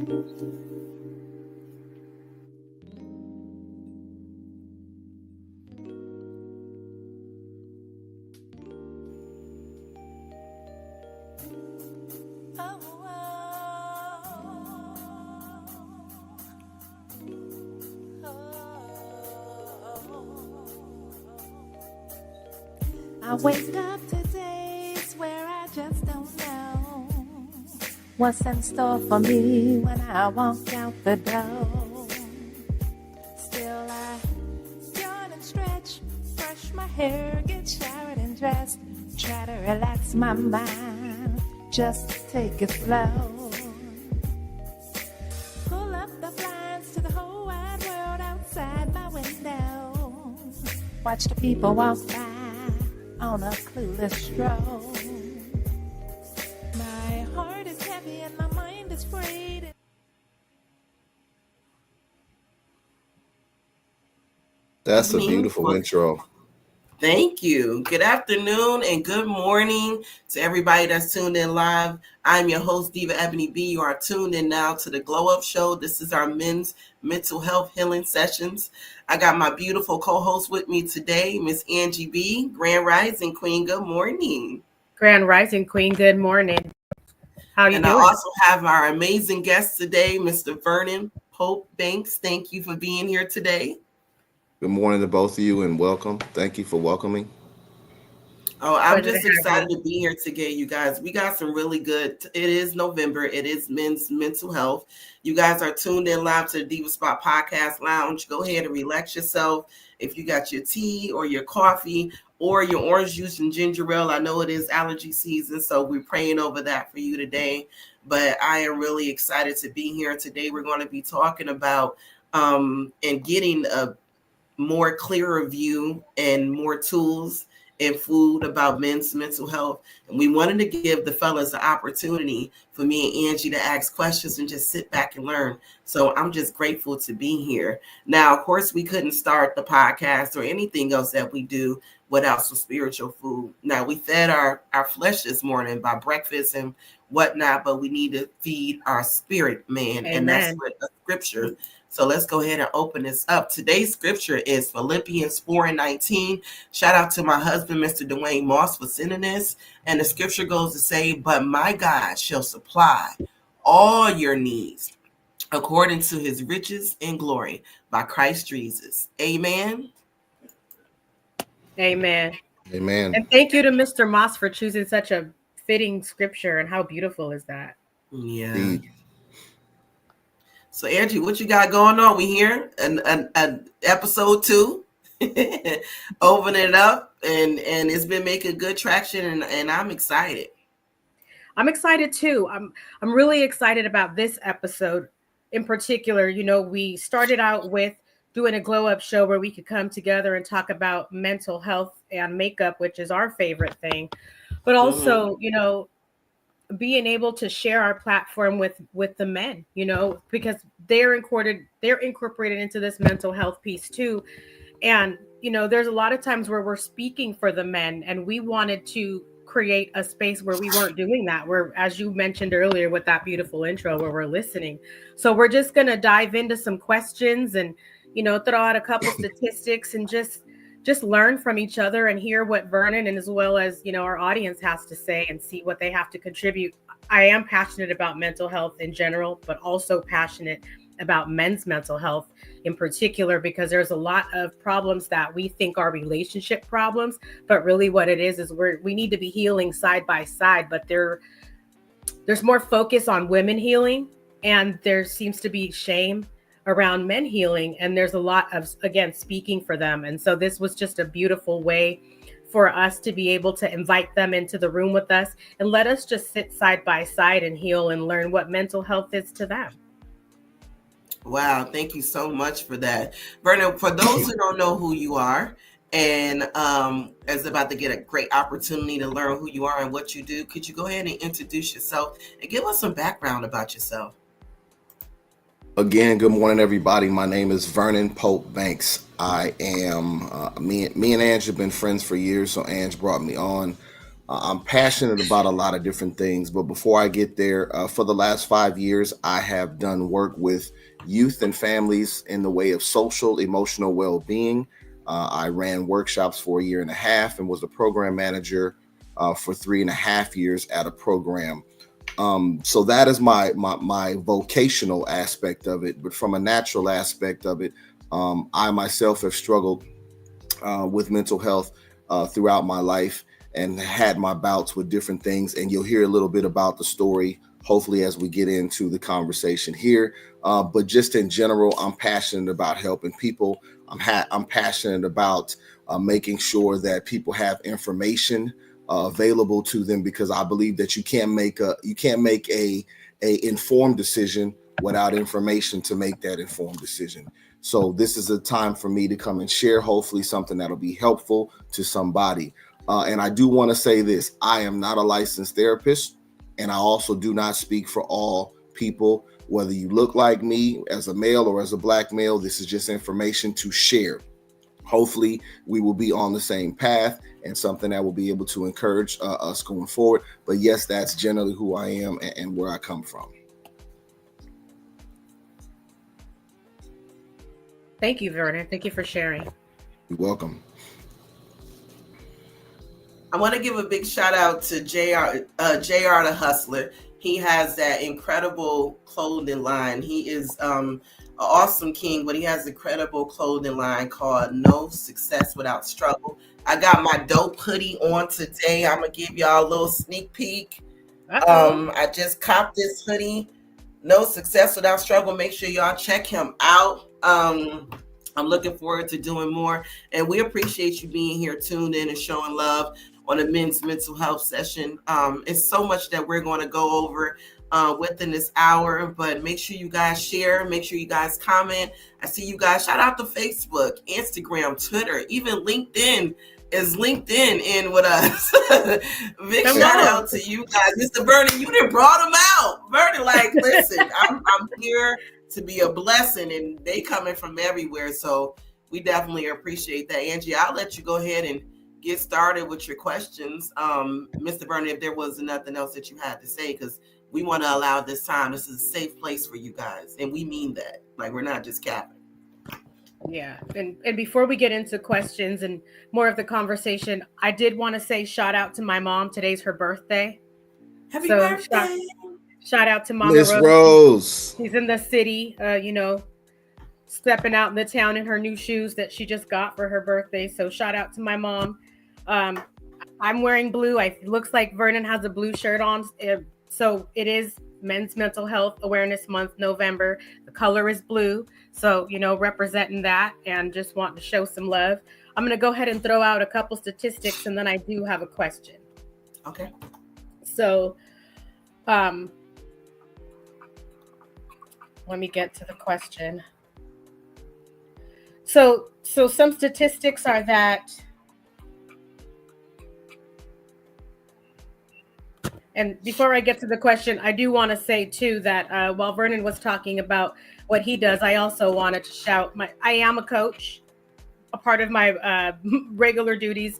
I wake up to days where I just don't know what's in store for me when I walk out the door. Still I yawn and stretch, brush my hair, get showered and dressed, try to relax my mind, just take it slow. Pull up the blinds to the whole wide world outside my window, watch the people walk by on a clueless stroll. My heart is heavy and my mind is frayed. That's a beautiful intro. Thank you. Good afternoon and good morning to everybody that's tuned in live. I'm your host, Diva Ebony B. You are tuned in now to the Glow Up Show. This is our men's mental health healing sessions. I got my beautiful co-host with me today, Miss Angie B. Grand Rising Queen, good morning. Grand Rising Queen, good morning. How you doing? And I also have our amazing guest today, Mr. Vernon Pope Banks. Thank you for being here today. Good morning to both of you and welcome. Thank you for welcoming. Oh, I'm just excited to be here today, you guys. We got some really good, it is November. It is men's mental health. You guys are tuned in live to the Diva Spot Podcast Lounge. Go ahead and relax yourself. If you got your tea or your coffee or your orange juice and ginger ale, I know it is allergy season, so we're praying over that for you today. But I am really excited to be here. Today we're going to be talking about and getting a more clearer view and more tools and food about men's mental health. And we wanted to give the fellas the opportunity for me and Angie to ask questions and just sit back and learn. So I'm just grateful to be here. Now, of course, we couldn't start the podcast or anything else that we do without some spiritual food. Now, we fed our flesh this morning by breakfast and whatnot, but we need to feed our spirit, man. Amen. And that's what the scripture. So let's go ahead and open this up. Today's scripture is Philippians 4:19. Shout out to my husband, Mr. Dwayne Moss, for sending this. And the scripture goes to say, but my God shall supply all your needs according to his riches and glory by Christ Jesus. Amen. Amen. Amen. And thank you to Mr. Moss for choosing such a fitting scripture. And how beautiful is that? Yeah. Indeed. So Angie, what you got going on? We here an episode 2, opening it up, and it's been making good traction, and I'm excited. I'm excited too. I'm really excited about this episode in particular. You know, we started out with doing a glow up show where we could come together and talk about mental health and makeup, which is our favorite thing, but also, you know, being able to share our platform with the men, you know, because they're incorporated into this mental health piece too. And, you know, there's a lot of times where we're speaking for the men, and we wanted to create a space where we weren't doing that, where, as you mentioned earlier with that beautiful intro, where we're listening. So we're just going to dive into some questions and, you know, throw out a couple statistics and just learn from each other and hear what Vernon and as well as, you know, our audience has to say and see what they have to contribute. I am passionate about mental health in general, but also passionate about men's mental health in particular, because there's a lot of problems that we think are relationship problems, but really what it is we need to be healing side by side, but there's more focus on women healing, and there seems to be shame around men healing, and there's a lot of, again, speaking for them. And so this was just a beautiful way for us to be able to invite them into the room with us and let us just sit side by side and heal and learn what mental health is to them. Wow, thank you so much for that. Vernon, for those who don't know who you are and is about to get a great opportunity to learn who you are and what you do, could you go ahead and introduce yourself and give us some background about yourself? Again, good morning, everybody. My name is Vernon Pope Banks. I am, me and Ange have been friends for years, so Ange brought me on. I'm passionate about a lot of different things, but before I get there, for the last 5 years, I have done work with youth and families in the way of social, emotional well-being. I ran workshops for a year and a half and was a program manager for 3.5 years at a program. So that is my vocational aspect of it. But from a natural aspect of it, I myself have struggled with mental health throughout my life and had my bouts with different things. And you'll hear a little bit about the story, hopefully, as we get into the conversation here. But just in general, I'm passionate about helping people. I'm passionate about making sure that people have information available to them, because I believe that you can't make a informed decision without information to make that informed decision. So this is a time for me to come and share, hopefully something that'll be helpful to somebody. And I do want to say this: I am not a licensed therapist, and I also do not speak for all people. Whether you look like me as a male or as a Black male, this is just information to share. Hopefully we will be on the same path and something that will be able to encourage us going forward. But yes, that's generally who I am and where I come from. Thank you, Vernon. Thank you for sharing. You're welcome. I want to give a big shout out to JR the Hustler. He has that incredible clothing line. He is an awesome king, but he has an incredible clothing line called No Success Without Struggle. I got my dope hoodie on today. I'm going to give y'all a little sneak peek. I just copped this hoodie, No Success Without Struggle. Make sure y'all check him out. I'm looking forward to doing more. And we appreciate you being here, tuned in and showing love on a men's mental health session. It's so much that we're going to go over within this hour, but make sure you guys share, make sure you guys comment. I see you guys. Shout out to Facebook, Instagram, Twitter, even LinkedIn. Is LinkedIn in with us? Big shout out to you guys. Mr. Vernon, you done brought them out. Vernon, like, listen, I'm here to be a blessing, and they coming from everywhere. So we definitely appreciate that. Angie, I'll let you go ahead and get started with your questions. Mr. Vernon, if there was nothing else that you had to say, because we want to allow this time. This is a safe place for you guys. And we mean that. Like, we're not just capping. Yeah. And before we get into questions and more of the conversation, I did want to say shout out to my mom. Today's her birthday. Happy birthday. Shout out to Mama Miss Rose. She's in the city, stepping out in the town in her new shoes that she just got for her birthday. So shout out to my mom. I'm wearing blue. It looks like Vernon has a blue shirt on. So it is Men's Mental Health Awareness Month, November. The color is blue. So, representing that and just wanting to show some love. I'm going to go ahead and throw out a couple statistics, and then I do have a question. Okay. So, let me get to the question. So some statistics are that, and before I get to the question, I do want to say too that while Vernon was talking about what he does, I also wanted to shout I am a coach. A part of my regular duties,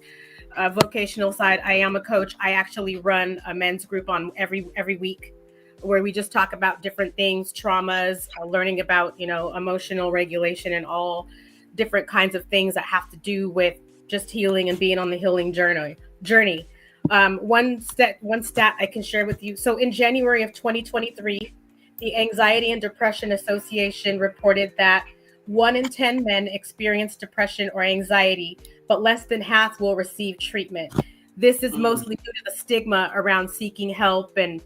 vocational side, I am a coach. I actually run a men's group on every week, where we just talk about different things, traumas, learning about, emotional regulation and all different kinds of things that have to do with just healing and being on the healing journey. One stat I can share with you. So in January of 2023, the Anxiety and Depression Association reported that 1 in 10 men experience depression or anxiety, but less than half will receive treatment. This is mostly due to the stigma around seeking help, and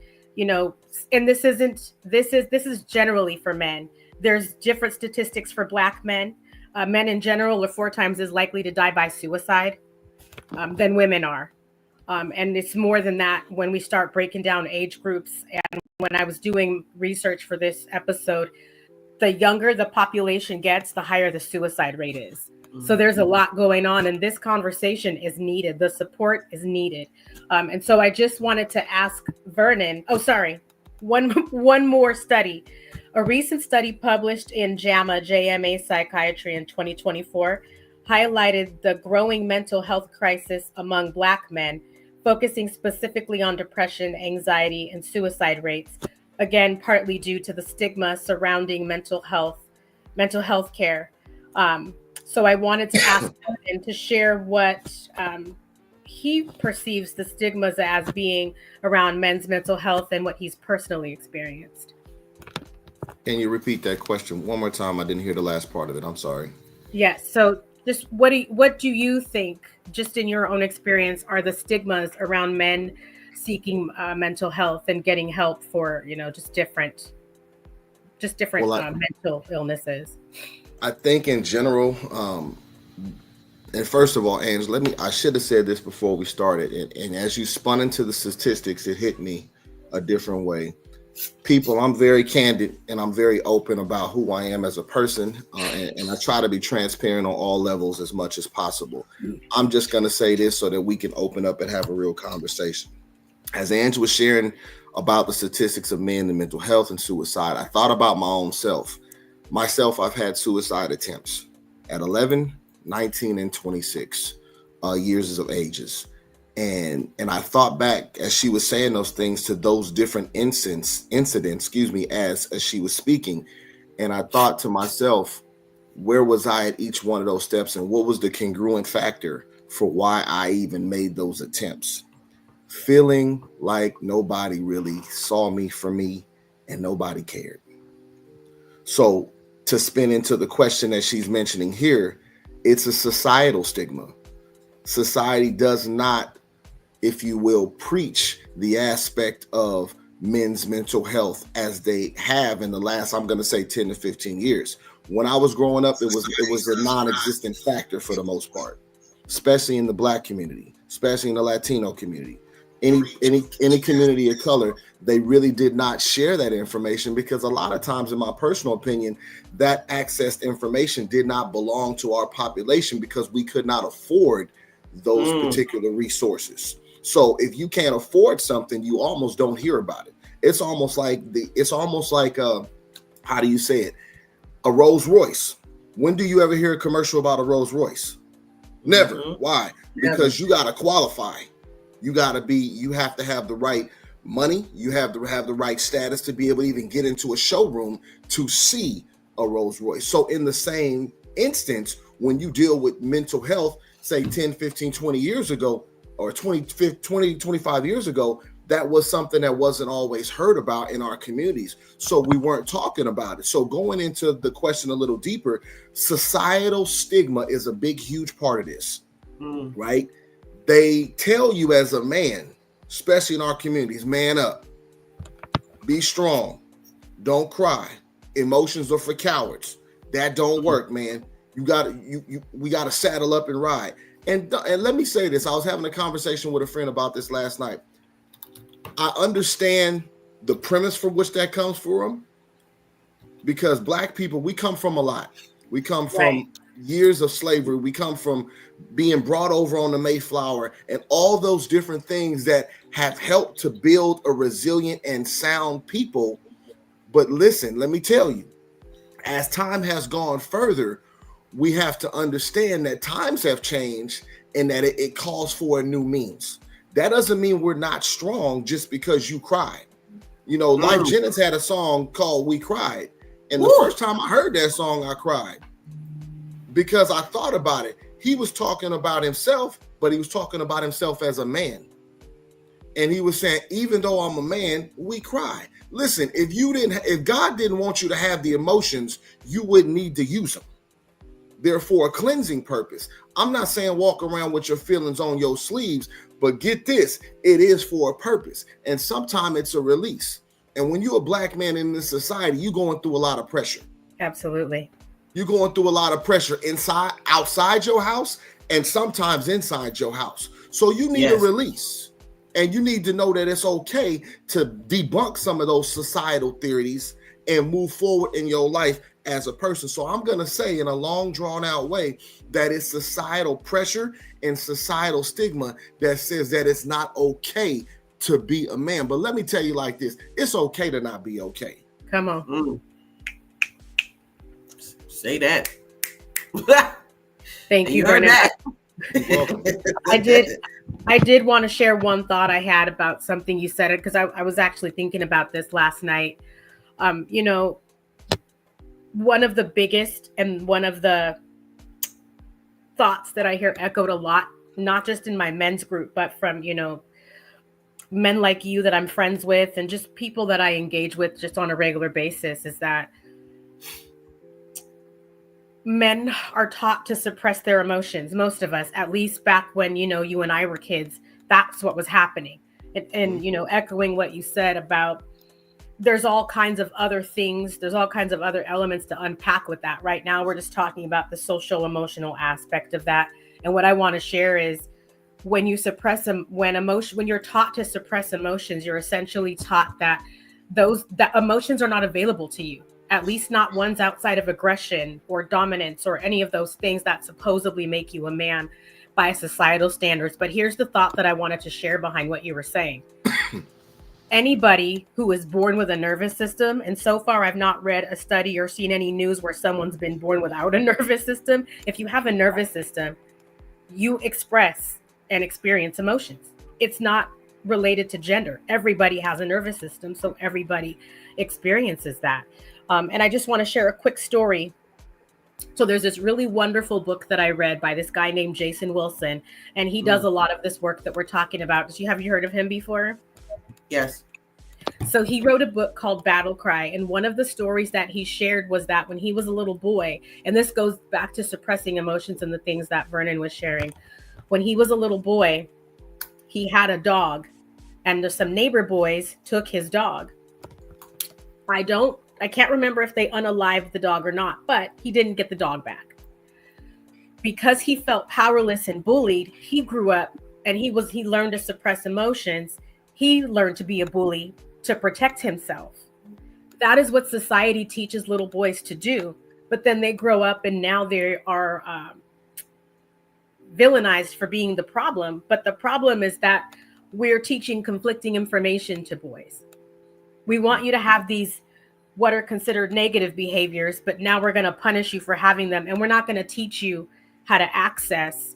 and this is generally for men. There's different statistics for Black men. Men in general are 4 times as likely to die by suicide than women are. And it's more than that when we start breaking down age groups. And when I was doing research for this episode, the younger the population gets, the higher the suicide rate is. So there's a lot going on, and this conversation is needed. The support is needed. And so I just wanted to ask Vernon, one more study. A recent study published in JAMA Psychiatry in 2024 highlighted the growing mental health crisis among Black men, focusing specifically on depression, anxiety, and suicide rates. Again, partly due to the stigma surrounding mental health care. So I wanted to ask him to share what he perceives the stigmas as being around men's mental health and what he's personally experienced. Can you repeat that question one more time? I didn't hear the last part of it. I'm sorry. Yes. So just what do you think, just in your own experience, are the stigmas around men seeking mental health and getting help for, just different mental illnesses? I think in general, and first of all, Ange, I should have said this before we started. And as you spun into the statistics, it hit me a different way. People, I'm very candid and I'm very open about who I am as a person. And I try to be transparent on all levels as much as possible. I'm just going to say this so that we can open up and have a real conversation. As Ange was sharing about the statistics of men and mental health and suicide, I thought about my own self. Myself, I've had suicide attempts at 11, 19, and 26 years of ages. And I thought back as she was saying those things to those different incidents, as she was speaking. And I thought to myself, where was I at each one of those steps? And what was the congruent factor for why I even made those attempts? Feeling like nobody really saw me for me and nobody cared. So to spin into the question that she's mentioning here, it's a societal stigma. Society does not, if you will, preach the aspect of men's mental health as they have in the last, I'm going to say 10 to 15 years. When I was growing up, it was a non-existent factor for the most part, especially in the Black community, especially in the Latino community. Any community of color, they really did not share that information because a lot of times, in my personal opinion, that accessed information did not belong to our population because we could not afford those particular resources. So if you can't afford something, you almost don't hear about it. It's almost like how do you say it? A Rolls Royce. When do you ever hear a commercial about a Rolls Royce? Never. Why? Because you got to qualify. You have to have the right money. You have to have the right status to be able to even get into a showroom to see a Rolls Royce. So in the same instance, when you deal with mental health, say 10, 15, 20 years ago, or 25 years ago, that was something that wasn't always heard about in our communities. So we weren't talking about it. So going into the question a little deeper, societal stigma is a big, huge part of this, right? They tell you as a man, especially in our communities, man up, be strong, don't cry. Emotions are for cowards. That don't work, man. We got to saddle up and ride. And let me say this. I was having a conversation with a friend about this last night. I understand the premise for which that comes from because Black people, we come from a lot. We come from years of slavery. We come from being brought over on the Mayflower and all those different things that have helped to build a resilient and sound people. But listen, let me tell you, as time has gone further, we have to understand that times have changed and that it calls for a new means. That doesn't mean we're not strong just because you cried. Life Jennings had a song called We Cried. And the first time I heard that song, I cried because I thought about it. He was talking about himself, but he was talking about himself as a man. And he was saying, even though I'm a man, we cry. Listen, if God didn't want you to have the emotions, you wouldn't need to use them. They're for a cleansing purpose. I'm not saying walk around with your feelings on your sleeves, but get this, it is for a purpose. And sometimes it's a release. And when you're a Black man in this society, you're going through a lot of pressure. Absolutely. You're going through a lot of pressure outside your house, and sometimes inside your house. So you need a release. And you need to know that it's okay to debunk some of those societal theories and move forward in your life as a person. So I'm going to say in a long drawn out way that it's societal pressure and societal stigma that says that it's not okay to be a man. But let me tell you like this, it's okay to not be okay. Come on. Say that. Thank you, Brennan. You're welcome. I did want to share one thought I had about something you said, because I was actually thinking about this last night. You know, one of the biggest and one of the thoughts that I hear echoed a lot, not just in my men's group, but from, men like you that I'm friends with and just people that I engage with just on a regular basis, is that men are taught to suppress their emotions. Most of us, at least back when, you and I were kids, that's what was happening. And echoing what you said about, there's all kinds of other things, there's all kinds of other elements to unpack with that. Right now, we're just talking about the social emotional aspect of that. And what I want to share is, when you suppress them, when you're taught to suppress emotions, you're essentially taught that that emotions are not available to you, at least not ones outside of aggression or dominance or any of those things that supposedly make you a man by societal standards. But here's the thought that I wanted to share behind what you were saying. Anybody who is born with a nervous system, and so far I've not read a study or seen any news where someone's been born without a nervous system. If you have a nervous system, you express and experience emotions. It's not related to gender. Everybody has a nervous system, so everybody experiences that. And I just want to share a quick story. So there's this really wonderful book that I read by this guy named Jason Wilson, and he does a lot of this work that we're talking about. Have you heard of him before? Yes. So he wrote a book called Battle Cry. And one of the stories that he shared was that when he was a little boy, and this goes back to suppressing emotions and the things that Vernon was sharing. When he was a little boy, he had a dog, and some neighbor boys took his dog. I can't remember if they unalived the dog or not, but he didn't get the dog back. Because he felt powerless and bullied, he grew up and he learned to suppress emotions. He learned to be a bully to protect himself. That is what society teaches little boys to do. But then they grow up and now they are villainized for being the problem. But the problem is that we're teaching conflicting information to boys. We want you to have these what are considered negative behaviors, but now we're going to punish you for having them. And we're not going to teach you how to access,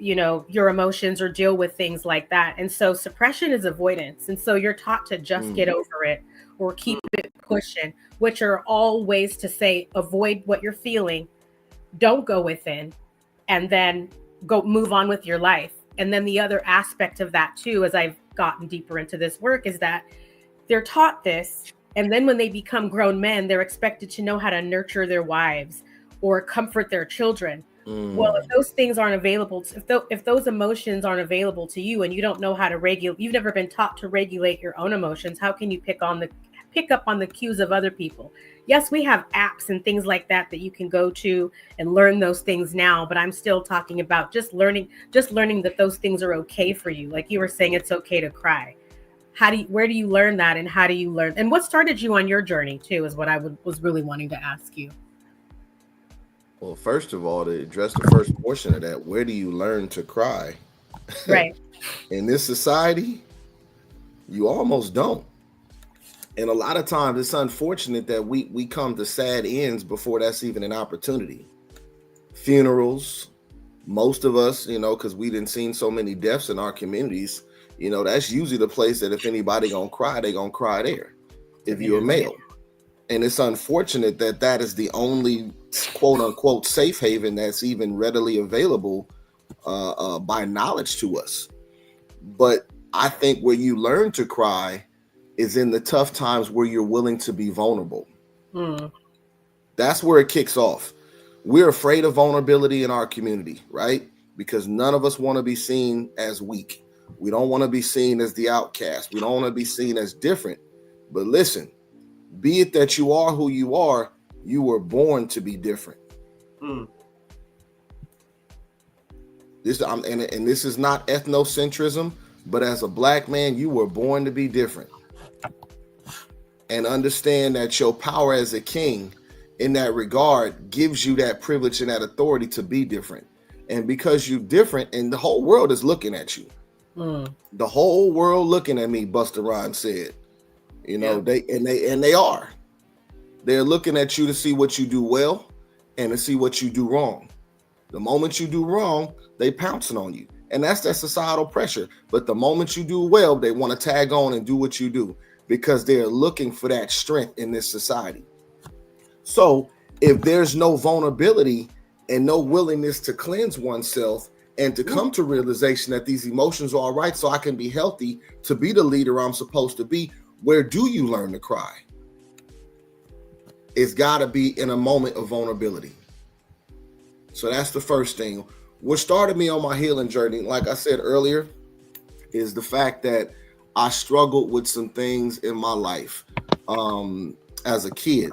your emotions or deal with things like that. And so suppression is avoidance. And so you're taught to just get over it or keep it pushing, which are all ways to say, avoid what you're feeling, don't go within, and then go move on with your life. And then the other aspect of that too, as I've gotten deeper into this work, is that they're taught this. And then when they become grown men, they're expected to know how to nurture their wives or comfort their children. Well, if those things aren't available, if those emotions aren't available to you and you don't know how to regulate, you've never been taught to regulate your own emotions, how can you pick up on the cues of other people? Yes, we have apps and things like that you can go to and learn those things now, but I'm still talking about just learning that those things are okay for you. Like you were saying, it's okay to cry. Where do you learn that, and how do you learn? And what started you on your journey too is what I was really wanting to ask you. Well, first of all, to address the first portion of that, where do you learn to cry? Right. In this society, you almost don't. And a lot of times it's unfortunate that we come to sad ends before that's even an opportunity. Funerals, most of us, because we didn't seen so many deaths in our communities, that's usually the place that if anybody gonna cry, they gonna cry there. If you're a male. And it's unfortunate that that is the only quote unquote safe haven that's even readily available by knowledge to us. But I think where you learn to cry is in the tough times where you're willing to be vulnerable. That's where it kicks off. We're afraid of vulnerability in our community, right? Because none of us want to be seen as weak. We don't want to be seen as the outcast. We don't want to be seen as different. But listen, be it that you are who you are, you were born to be different. This is not ethnocentrism, but as a black man, you were born to be different. And understand that your power as a king in that regard gives you that privilege and that authority to be different. And because you're different, and the whole world is looking at you. The whole world looking at me, Busta Rhymes said. They are. They're looking at you to see what you do well and to see what you do wrong. The moment you do wrong, they pouncing on you. And that's that societal pressure. But the moment you do well, they want to tag on and do what you do because they're looking for that strength in this society. So if there's no vulnerability and no willingness to cleanse oneself and to come to realization that these emotions are all right, so I can be healthy to be the leader I'm supposed to be, where do you learn to cry? It's got to be in a moment of vulnerability. So that's the first thing. What started me on my healing journey, like I said earlier, is the fact that I struggled with some things in my life as a kid.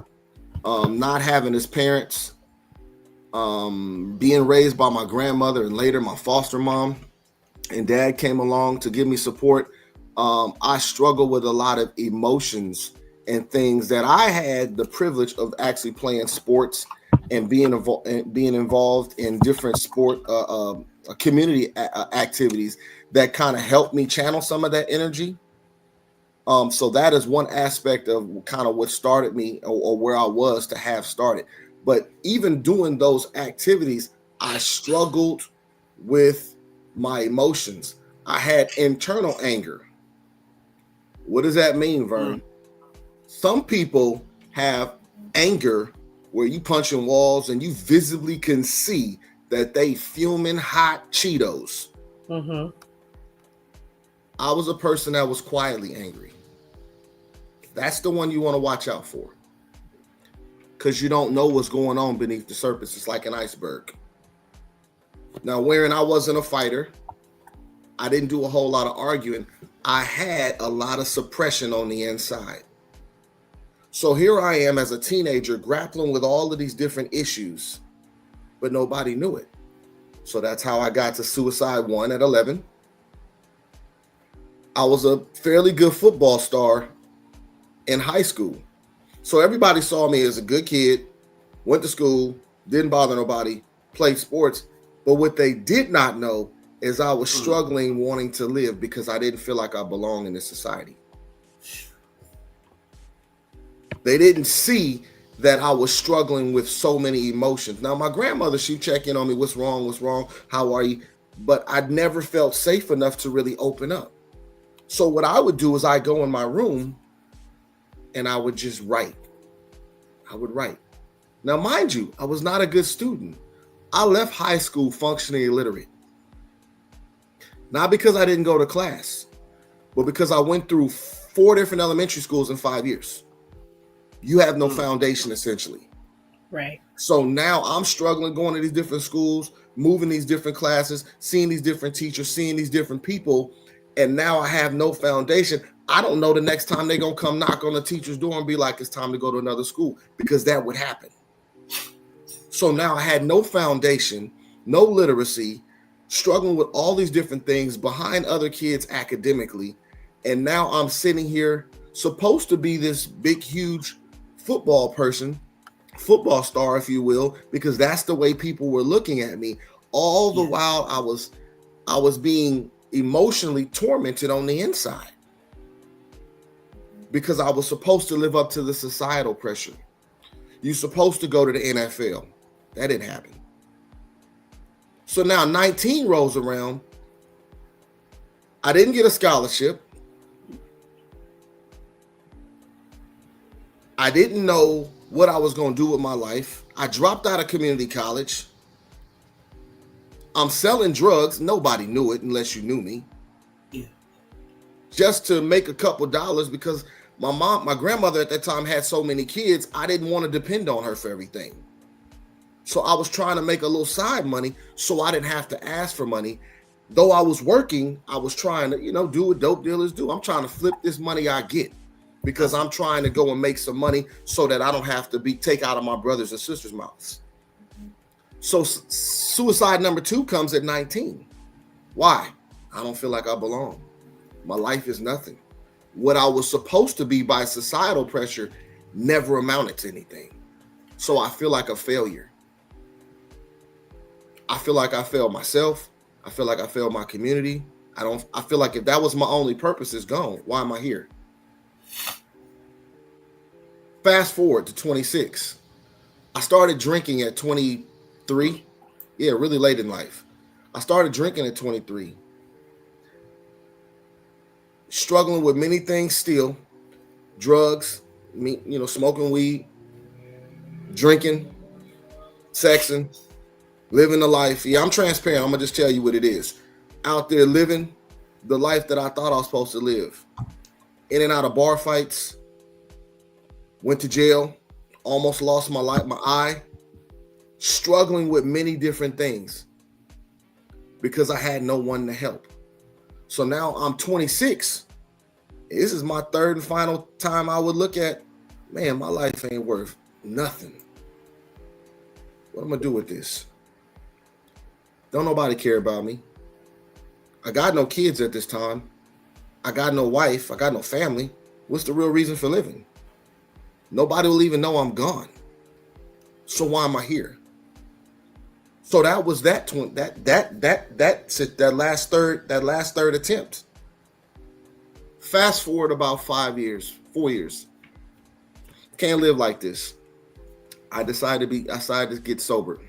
Not having his parents, being raised by my grandmother and later my foster mom, and dad came along to give me support. I struggle with a lot of emotions and things that I had the privilege of actually playing sports and being involved in different sport community activities that kind of helped me channel some of that energy. So that is one aspect of kind of what started me or where I was to have started. But even doing those activities, I struggled with my emotions. I had internal anger. What does that mean, Vern? Some people have anger where you punching walls and you visibly can see that they fuming hot Cheetos. I was a person that was quietly angry. That's the one you want to watch out for, because you don't know what's going on beneath the surface. It's like an iceberg. Now, wherein I wasn't a fighter, I didn't do a whole lot of arguing. I had a lot of suppression on the inside. So here I am as a teenager grappling with all of these different issues, but nobody knew it. So that's how I got to Suicide 1 at 11. I was a fairly good football star in high school. So everybody saw me as a good kid, went to school, didn't bother nobody, played sports. But what they did not know is I was struggling wanting to live because I didn't feel like I belong in this society. They didn't see that I was struggling with so many emotions. Now, my grandmother, she'd check in on me. What's wrong? What's wrong? How are you? But I'd never felt safe enough to really open up. So what I would do is I go in my room and I would just write. I would write. Now, mind you, I was not a good student. I left high school functionally illiterate. Not because I didn't go to class, but because I went through 4 different elementary schools in 5 years. You have no foundation, essentially. Right. So now I'm struggling going to these different schools, moving these different classes, seeing these different teachers, seeing these different people. And now I have no foundation. I don't know the next time they're going to come knock on the teacher's door and be like, it's time to go to another school, because that would happen. So now I had no foundation, no literacy, struggling with all these different things behind other kids academically. And now I'm sitting here supposed to be this big, huge football person, football star, if you will, because that's the way people were looking at me. All the while I was being emotionally tormented on the inside because I was supposed to live up to the societal pressure. You're supposed to go to the NFL. That didn't happen. So now 19 rolls around. I didn't get a scholarship. I didn't know what I was going to do with my life. I dropped out of community college. I'm selling drugs. Nobody knew it unless you knew me. Yeah. Just to make a couple dollars, because my grandmother at that time had so many kids, I didn't want to depend on her for everything. So I was trying to make a little side money so I didn't have to ask for money. Though I was working, I was trying to, do what dope dealers do. I'm trying to flip this money I get, because I'm trying to go and make some money so that I don't have to take out of my brothers and sisters' mouths. So suicide number 2 comes at 19. Why? I don't feel like I belong. My life is nothing. What I was supposed to be by societal pressure never amounted to anything. So I feel like a failure. I feel like I failed myself. I feel like I failed my community. I feel like if that was my only purpose, it's gone. Why am I here? Fast forward to 26. I started drinking at 23. Yeah, really late in life. I started drinking at 23. Struggling with many things still. Drugs, smoking weed, drinking, sexing, living the life. Yeah, I'm transparent. I'm going to just tell you what it is. Out there living the life that I thought I was supposed to live. In and out of bar fights. Went to jail. Almost lost my eye. Struggling with many different things because I had no one to help. So now I'm 26. This is my third and final time I would look at, man, my life ain't worth nothing. What am I going to do with this? Don't nobody care about me. I got no kids at this time. I got no wife. I got no family. What's the real reason for living? Nobody will even know I'm gone. So why am I here? So that was that last third attempt. Fast forward about 4 years. Can't live like this. I decided to get sober.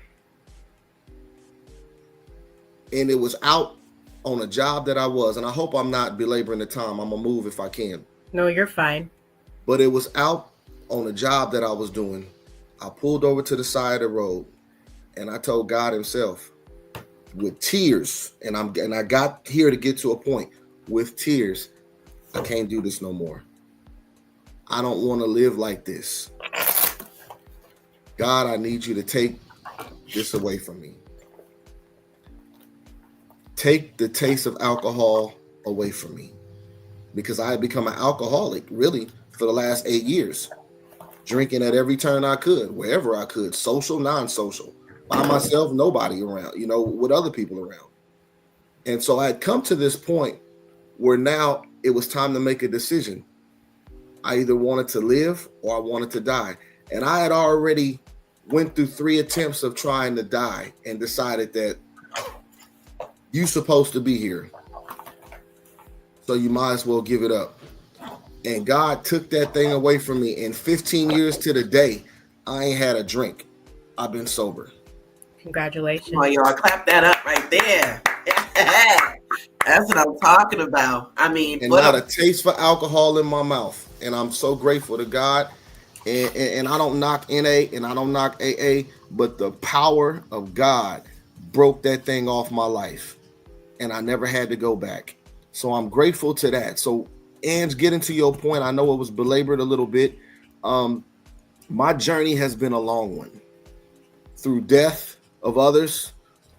And it was out on a job that I was, and I hope I'm not belaboring the time. I'm gonna move if I can. No, you're fine. But it was out on a job that I was doing. I pulled over to the side of the road, and I told God himself with tears, and I got here to get to a point with tears. I can't do this no more. I don't want to live like this. God, I need you to take this away from me. Take the taste of alcohol away from me, because I had become an alcoholic really for the last 8 years, drinking at every turn I could, wherever I could, social, non-social, by myself, nobody around, with other people around. And so I had come to this point where now it was time to make a decision. I either wanted to live or I wanted to die. And I had already went through 3 attempts of trying to die and decided that you're supposed to be here, so you might as well give it up. And God took that thing away from me. In 15 years to the day, I ain't had a drink. I've been sober. Congratulations. Come on, y'all, clap that up right there. That's what I'm talking about. I mean, and not a taste for alcohol in my mouth. And I'm so grateful to God. And I don't knock NA and I don't knock AA, but the power of God broke that thing off my life. And I never had to go back. So I'm grateful to that. So, Ange, getting to your point, I know it was belabored a little bit. My journey has been a long one. Through death of others,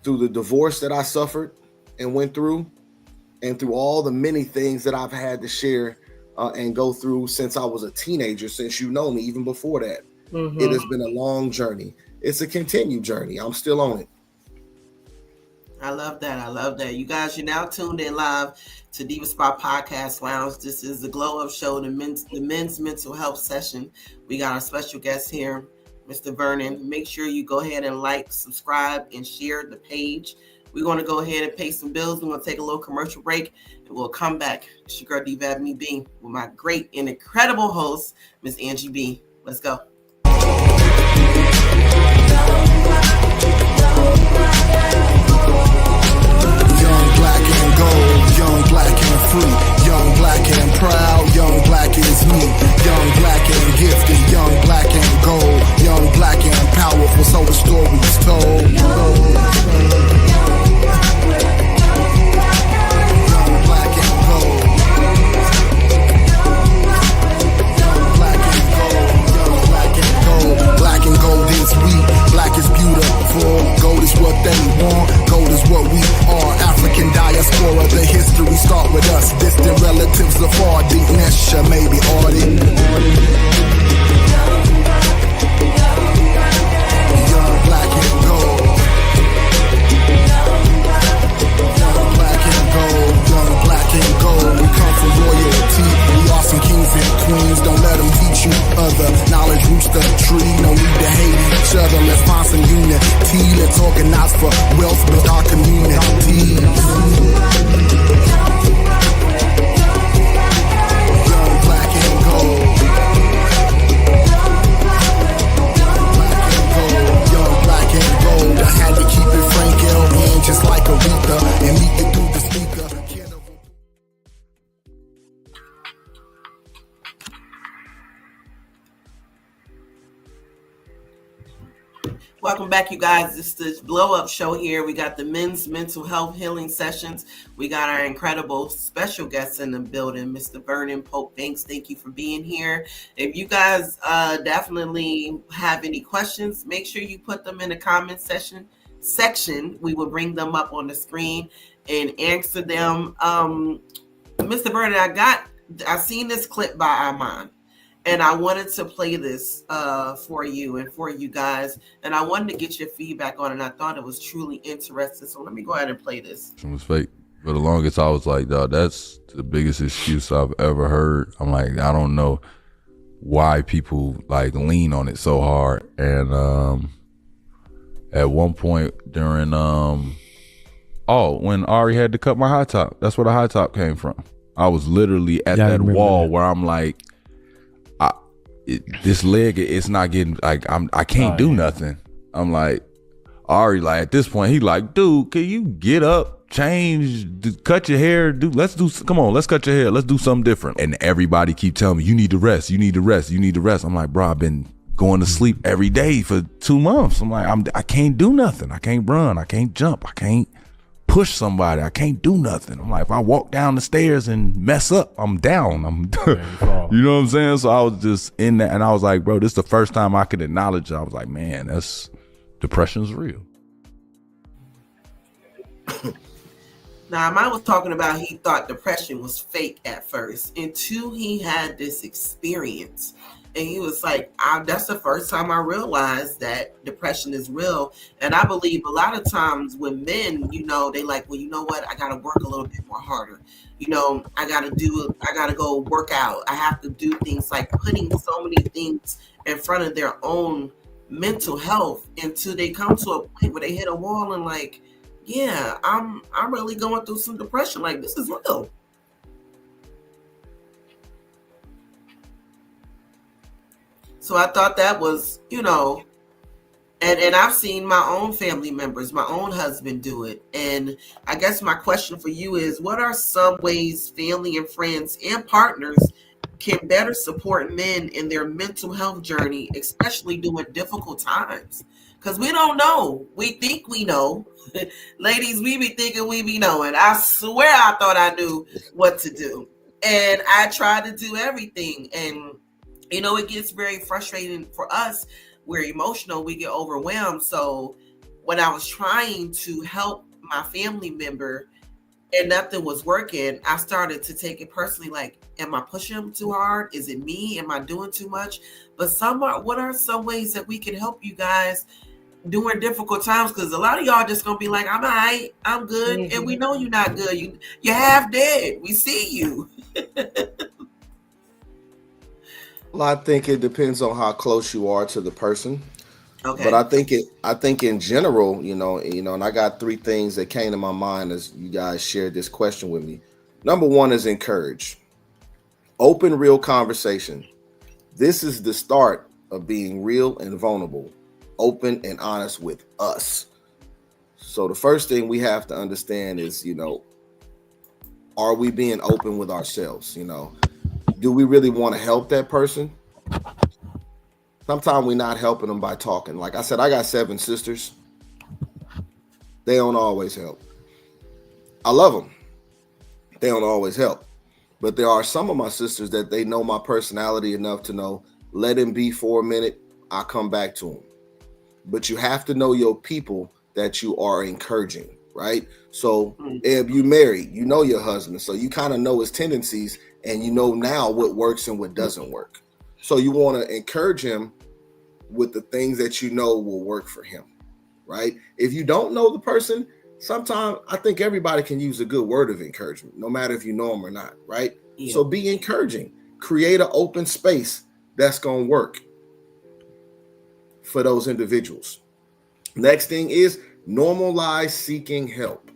through the divorce that I suffered and went through, and through all the many things that I've had to share and go through since I was a teenager, since you know me, even before that. Mm-hmm. It has been a long journey. It's a continued journey. I'm still on it. I love that. I love that. You guys, you're now tuned in live to Diva Spot Podcast Lounge. This is the Glow Up Show, the men's mental health session. We got our special guest here, Mr. Vernon. Make sure you go ahead and like, subscribe, and share the page. We're going to go ahead and pay some bills. We're going to take a little commercial break, and we'll come back. It's your girl, Diva Me B, with my great and incredible host, Miss Angie B. Let's go. Young, black, and gold, young, black, and free, young, black, and proud, young, black is me, young, black, and gifted, young, black, and gold, young, black, and powerful, so the story's told. Young, black, and gold, young, black, and gold, young, black, and gold, black and gold is we, black is beautiful, gold is what they want, gold is what we are. African diaspora, the history start with us. Distant relatives afar, deep Nesha, maybe audit. Young, black, and gold. Young, black, and gold. Young, black, and gold. We come from royalty. We are some kings and queens. Don't let them teach you other knowledge roots the tree. No need to hate each other. Let's find some unity. Let's organize for wealth, build our community. Young, black, and gold. Young, black, and gold. Young, black, and gold. I had to keep it framed. Welcome back, you guys. This is the Blow Up Show here. We got the men's mental health healing sessions. We got our incredible special guests in the building, Mr. Vernon Pope Banks. Thank you for being here. If you guys definitely have any questions, make sure you put them in the comment section. We will bring them up on the screen and answer them. Mr. Vernon, I seen this clip by Armand. And I wanted to play this for you and for you guys. And I wanted to get your feedback on it. And I thought it was truly interesting. So let me go ahead and play this. It was fake. For the longest, I was like, dog, that's the biggest excuse I've ever heard. I'm like, I don't know why people like lean on it so hard. And at one point during, when Ari had to cut my high top, that's where the high top came from. I was literally at that wall where I'm like, this leg, it's not getting, like, I can't do nothing. I'm like, Ari, like, at this point, he like, dude, can you get up, change, cut your hair, come on, let's cut your hair, let's do something different. And everybody keep telling me, you need to rest. I'm like, bro, I've been going to sleep every day for 2 months. I'm like, I can't do nothing. I can't run, I can't jump, I can't push somebody, I can't do nothing. I'm like, if I walk down the stairs and mess up, I'm down. You know what I'm saying? So I was just in that, and I was like, bro, this is the first time I could acknowledge it. I was like, man, depression's real. Now, Mike was talking about he thought depression was fake at first until he had this experience. And he was like, that's the first time I realized that depression is real. And I believe a lot of times when men, they like, well, you know what? I got to work a little bit more harder. I got to go work out. I have to do things like putting so many things in front of their own mental health until they come to a point where they hit a wall and like, yeah, I'm really going through some depression. Like, this is real. So I thought that was, and I've seen my own family members, my own husband do it. And I guess my question for you is, what are some ways family and friends and partners can better support men in their mental health journey, especially during difficult times? Because we don't know. We think we know. Ladies, we be thinking we be knowing. I swear I thought I knew what to do. And I tried to do everything. And it gets very frustrating for us. We're emotional. We get overwhelmed. So when I was trying to help my family member and nothing was working, I started to take it personally. Like, am I pushing them too hard? Is it me? Am I doing too much? But what are some ways that we can help you guys during difficult times? Because a lot of y'all just going to be like, I'm all right, I'm good. Mm-hmm. And we know you're not good. You're half dead. We see you. Well, I think it depends on how close you are to the person. Okay. But I think in general, and I got 3 things that came to my mind as you guys shared this question with me. Number 1 is encourage. Open, real conversation. This is the start of being real and vulnerable, open and honest with us. So the first thing we have to understand is, are we being open with ourselves? Do we really want to help that person? Sometimes we're not helping them by talking. Like I said, I got 7 sisters. They don't always help. I love them. They don't always help. But there are some of my sisters that they know my personality enough to know, let him be for a minute, I'll come back to him. But you have to know your people that you are encouraging, right? So if you married, you know your husband. So you kind of know his tendencies and you know now what works and what doesn't work. So you want to encourage him with the things that you know will work for him, right? If you don't know the person, sometimes I think everybody can use a good word of encouragement, no matter if you know them or not, right? Yeah. So be encouraging. Create an open space that's going to work for those individuals. Next thing is normalize seeking help.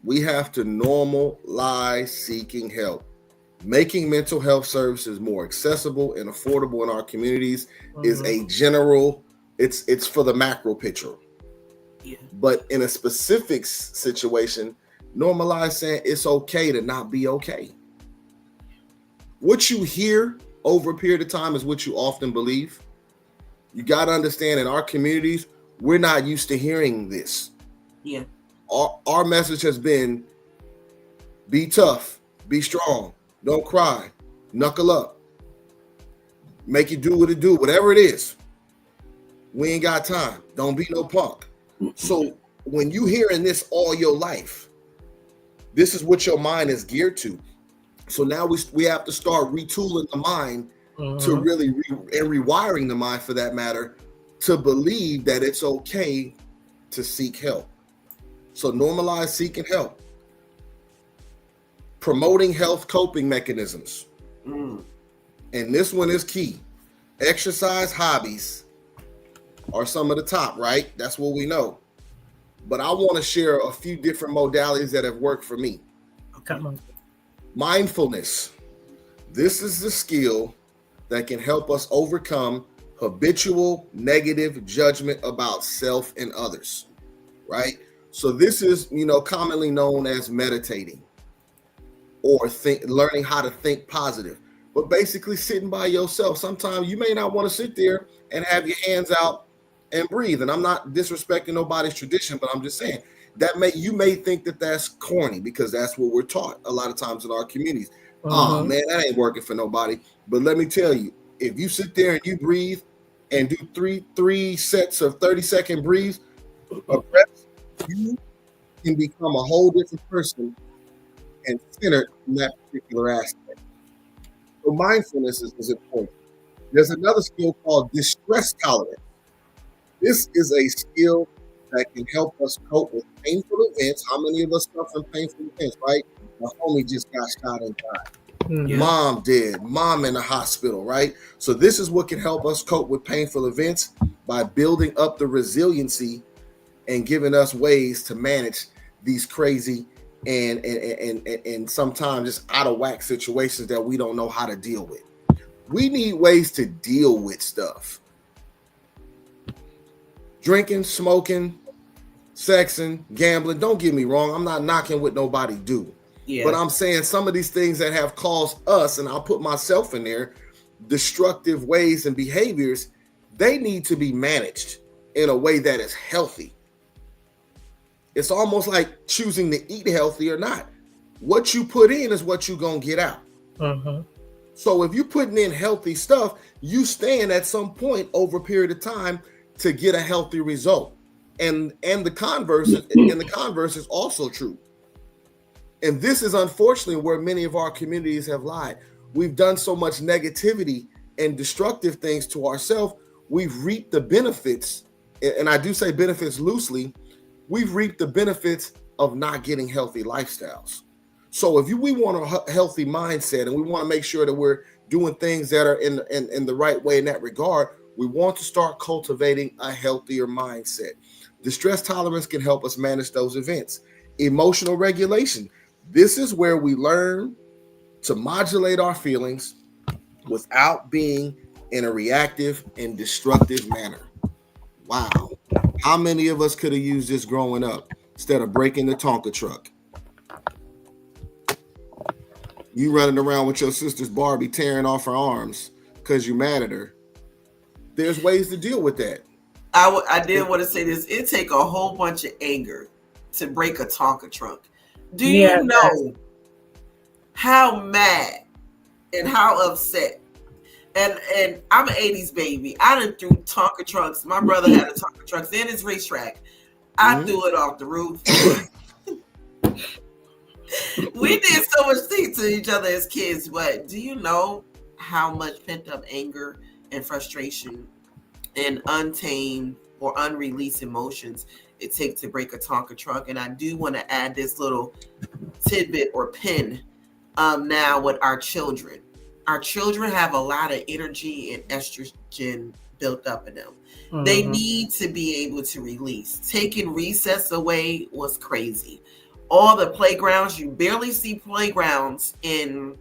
We have to normalize seeking help. Making mental health services more accessible and affordable in our communities is a general, it's for the macro picture. Yeah. But in a specific situation, normalize saying it's okay to not be okay. What you hear over a period of time is what you often believe. You got to understand, in our communities, we're not used to hearing this. Yeah. Our message has been, be tough, be strong, don't cry, knuckle up, make it do what it do, whatever it is. We ain't got time. Don't be no punk. So when you hearing this all your life, this is what your mind is geared to. So now we have to start retooling the mind to really and rewiring the mind, for that matter, to believe that it's okay to seek help. So normalize seeking help. Promoting health coping mechanisms. And this one is key. Exercise hobbies are some of the top, right? That's what we know. But I want to share a few different modalities that have worked for me. Come on. Mindfulness. This is the skill that can help us overcome habitual negative judgment about self and others, right? So this is, commonly known as meditating, or learning how to think positive. But basically sitting by yourself. Sometimes you may not want to sit there and have your hands out and breathe. And I'm not disrespecting nobody's tradition, but I'm just saying that you may think that that's corny, because that's what we're taught a lot of times in our communities. Oh man, that ain't working for nobody. But let me tell you, if you sit there and you breathe and do three sets of 30-second breaths of breaths, you can become a whole different person and centered in that particular aspect. So mindfulness is important. There's another skill called distress tolerance. This is a skill that can help us cope with painful events. How many of us suffer from painful events, right? My homie just got shot and died. Mom dead. Mom in the hospital, right? So this is what can help us cope with painful events, by building up the resiliency and giving us ways to manage these crazy and sometimes just out of whack situations that we don't know how to deal with. We need ways to deal with stuff. Drinking, smoking, sexing, gambling. Don't get me wrong. I'm not knocking what nobody do. Yeah. But I'm saying some of these things that have caused us, and I'll put myself in there, destructive ways and behaviors, they need to be managed in a way that is healthy. It's almost like choosing to eat healthy or not. What you put in is what you're going to get out. So if you're putting in healthy stuff, you stand at some point over a period of time to get a healthy result. And the converse is also true. And this is unfortunately where many of our communities have lied. We've done so much negativity and destructive things to ourselves. We've reaped the benefits, and I do say benefits loosely. We've reaped the benefits of not getting healthy lifestyles. So if we want a healthy mindset, and we want to make sure that we're doing things that are in the right way in that regard, we want to start cultivating a healthier mindset. Distress tolerance can help us manage those events. Emotional regulation. This is where we learn to modulate our feelings without being in a reactive and destructive manner. Wow. How many of us could have used this growing up instead of breaking the Tonka truck? You running around with your sister's Barbie tearing off her arms because you're mad at her. There's ways to deal with that. I did want to say this. It take a whole bunch of anger to break a Tonka truck. Do you know how mad and how upset? And I'm an 80s baby. I done threw Tonka trucks. My brother had a Tonka trucks in his racetrack. I threw it off the roof. We did so much things to each other as kids, but do you know how much pent up anger and frustration and untamed or unreleased emotions it takes to break a Tonka truck? And I do want to add this little tidbit or pin now with our children. Our children have a lot of energy and estrogen built up in them. They need to be able to release. Taking recess away was crazy. All the playgrounds, you barely see playgrounds in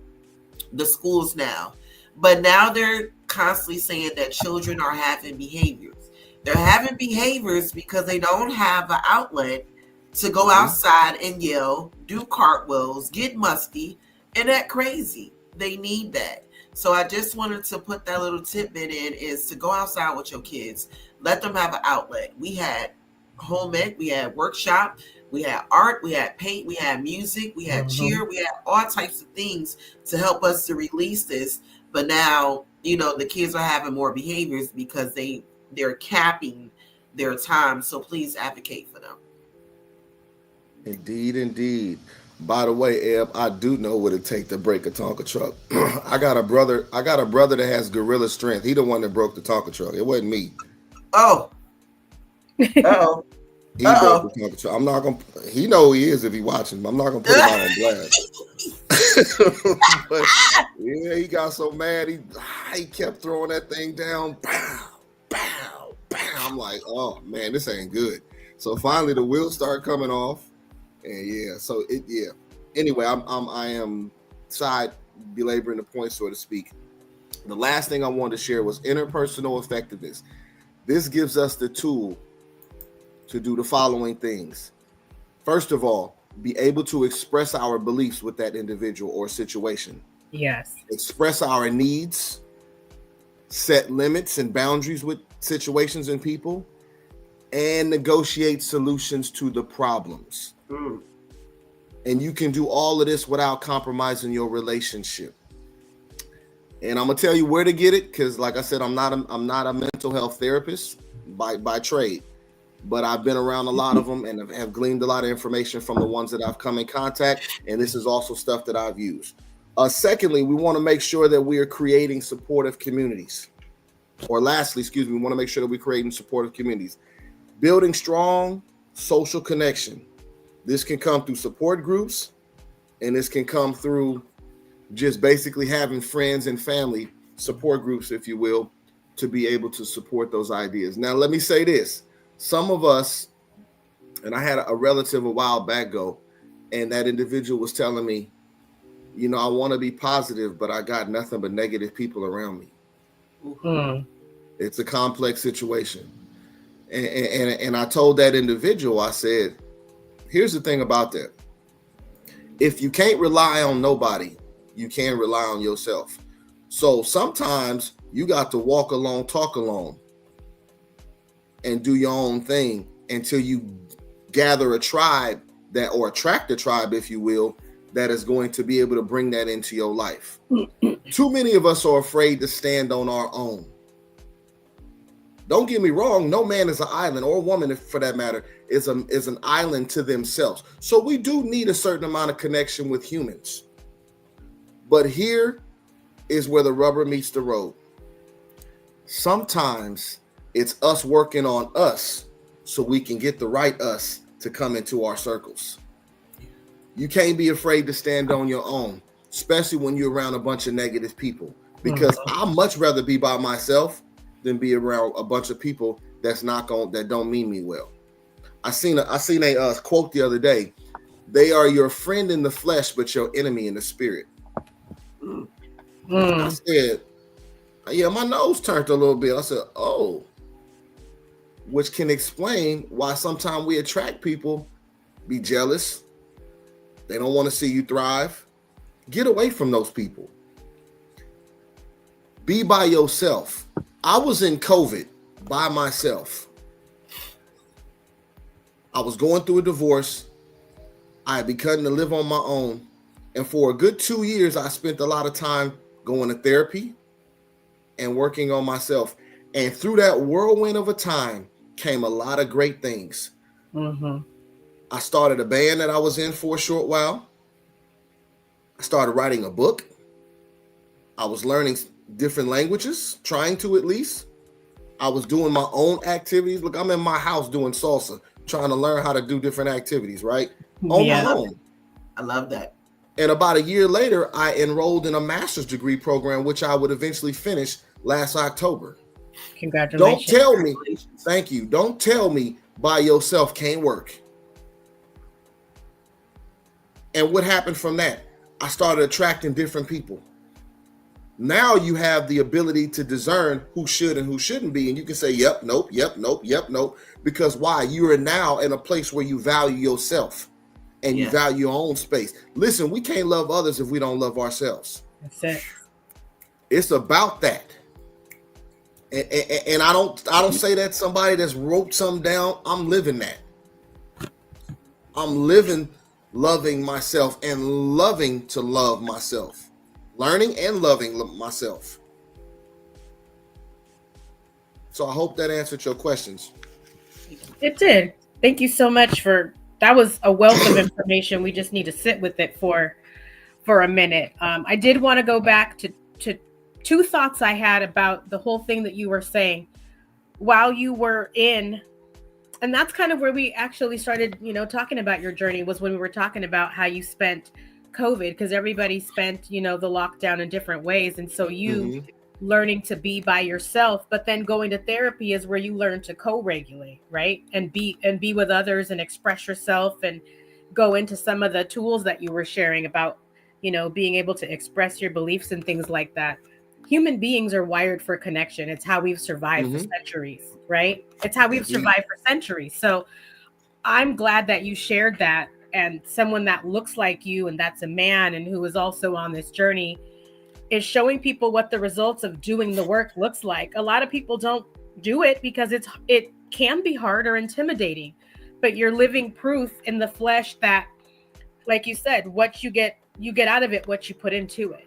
the schools now. But now they're constantly saying that children are having behaviors. They're having behaviors because they don't have an outlet to go outside and yell, do cartwheels, get musty, and act crazy. They need that. So I just wanted to put that little tidbit in, is to go outside with your kids. Let them have an outlet. We had home ec, we had workshop, we had art, we had paint, we had music, we had cheer, we had all types of things to help us to release this. But now, you know, the kids are having more behaviors because they're capping their time. So please advocate for them. Indeed, indeed. By the way, Eb, I do know what it take to break a Tonka truck. I got a brother that has gorilla strength. He the one that broke the Tonka truck. It wasn't me. Oh. Uh-oh. He broke the Tonka truck. I'm not gonna. He know he is if he watching. I'm not gonna put him out on blast. But yeah, he got so mad. He kept throwing that thing down. Pow, pow, pow. I'm like, oh man, this ain't good. So finally, the wheels start coming off. And yeah, so Anyway, I am side belaboring the point, so to speak. The last thing I wanted to share was interpersonal effectiveness. This gives us the tool to do the following things. First of all, be able to express our beliefs with that individual or situation. Yes. Express our needs, set limits and boundaries with situations and people, and negotiate solutions to the problems. And you can do all of this without compromising your relationship. And I'm gonna tell you where to get it, because like I said, I'm not a mental health therapist by trade, but I've been around a lot of them and have gleaned a lot of information from the ones that I've come in contact. And this is also stuff that I've used. Secondly, we want to make sure that we are creating supportive communities. Or lastly, we want to make sure that we're creating supportive communities. Building strong social connection. This can come through support groups, and this can come through just basically having friends and family support groups, if you will, to be able to support those ideas. Now, let me say this. Some of us, and I had a relative a while back go, and that individual was telling me, you know, I want to be positive, but I got nothing but negative people around me. It's a complex situation. And I told that individual, I said, here's the thing about that. If you can't rely on nobody, you can rely on yourself. So sometimes you got to walk alone, talk alone, and do your own thing until you gather a tribe or attract a tribe, if you will, that is going to be able to bring that into your life. Too many of us are afraid to stand on our own. Don't get me wrong, no man is an island, or woman, for that matter, is an island to themselves. So we do need a certain amount of connection with humans. But here is where the rubber meets the road. Sometimes it's us working on us so we can get the right us to come into our circles. You can't be afraid to stand on your own, especially when you're around a bunch of negative people, because I'd much rather be by myself than be around a bunch of people that don't mean me well. I seen a quote the other day. They are your friend in the flesh, but your enemy in the spirit. I said, yeah, my nose turned a little bit. I said, oh, which can explain why sometimes we attract people, be jealous. They don't want to see you thrive. Get away from those people. Be by yourself. I was in COVID by myself. I was going through a divorce. I had begun to live on my own. And for a good 2 years, I spent a lot of time going to therapy and working on myself. And through that whirlwind of a time came a lot of great things. I started a band that I was in for a short while. I started writing a book. I was learning different languages, trying to at least. I was doing my own activities. Look, I'm in my house doing salsa, trying to learn how to do different activities, right? On my own. I love that. And about a year later, I enrolled in a master's degree program, which I would eventually finish last October. Congratulations. Don't tell me, thank you. Don't tell me by yourself can't work. And what happened from that? I started attracting different people. Now you have the ability to discern who should and who shouldn't be. And you can say, yep, nope, yep, nope, yep, nope. Because why? You are now in a place where you value yourself and you value your own space. Listen, we can't love others if we don't love ourselves. That's it. It's about that. And I don't say that somebody that's wrote something down. I'm living that. I'm living loving myself and loving to love myself. Learning and loving myself. So I hope that answered your questions. It did. Thank you so much that was a wealth of information. We just need to sit with it for a minute. I did want to go back to two thoughts I had about the whole thing that you were saying while you were in, and that's kind of where we actually started, talking about your journey, was when we were talking about how you spent COVID, because everybody spent, the lockdown in different ways. And so you learning to be by yourself, but then going to therapy is where you learn to co-regulate, right? And be with others and express yourself, and go into some of the tools that you were sharing about, being able to express your beliefs and things like that. Human beings are wired for connection. It's how we've survived for centuries, right? It's how we've survived for centuries. So I'm glad that you shared that, and someone that looks like you, and that's a man, and who is also on this journey, is showing people what the results of doing the work looks like. A lot of people don't do it because it can be hard or intimidating, but you're living proof in the flesh that, like you said, what you get out of it, what you put into it.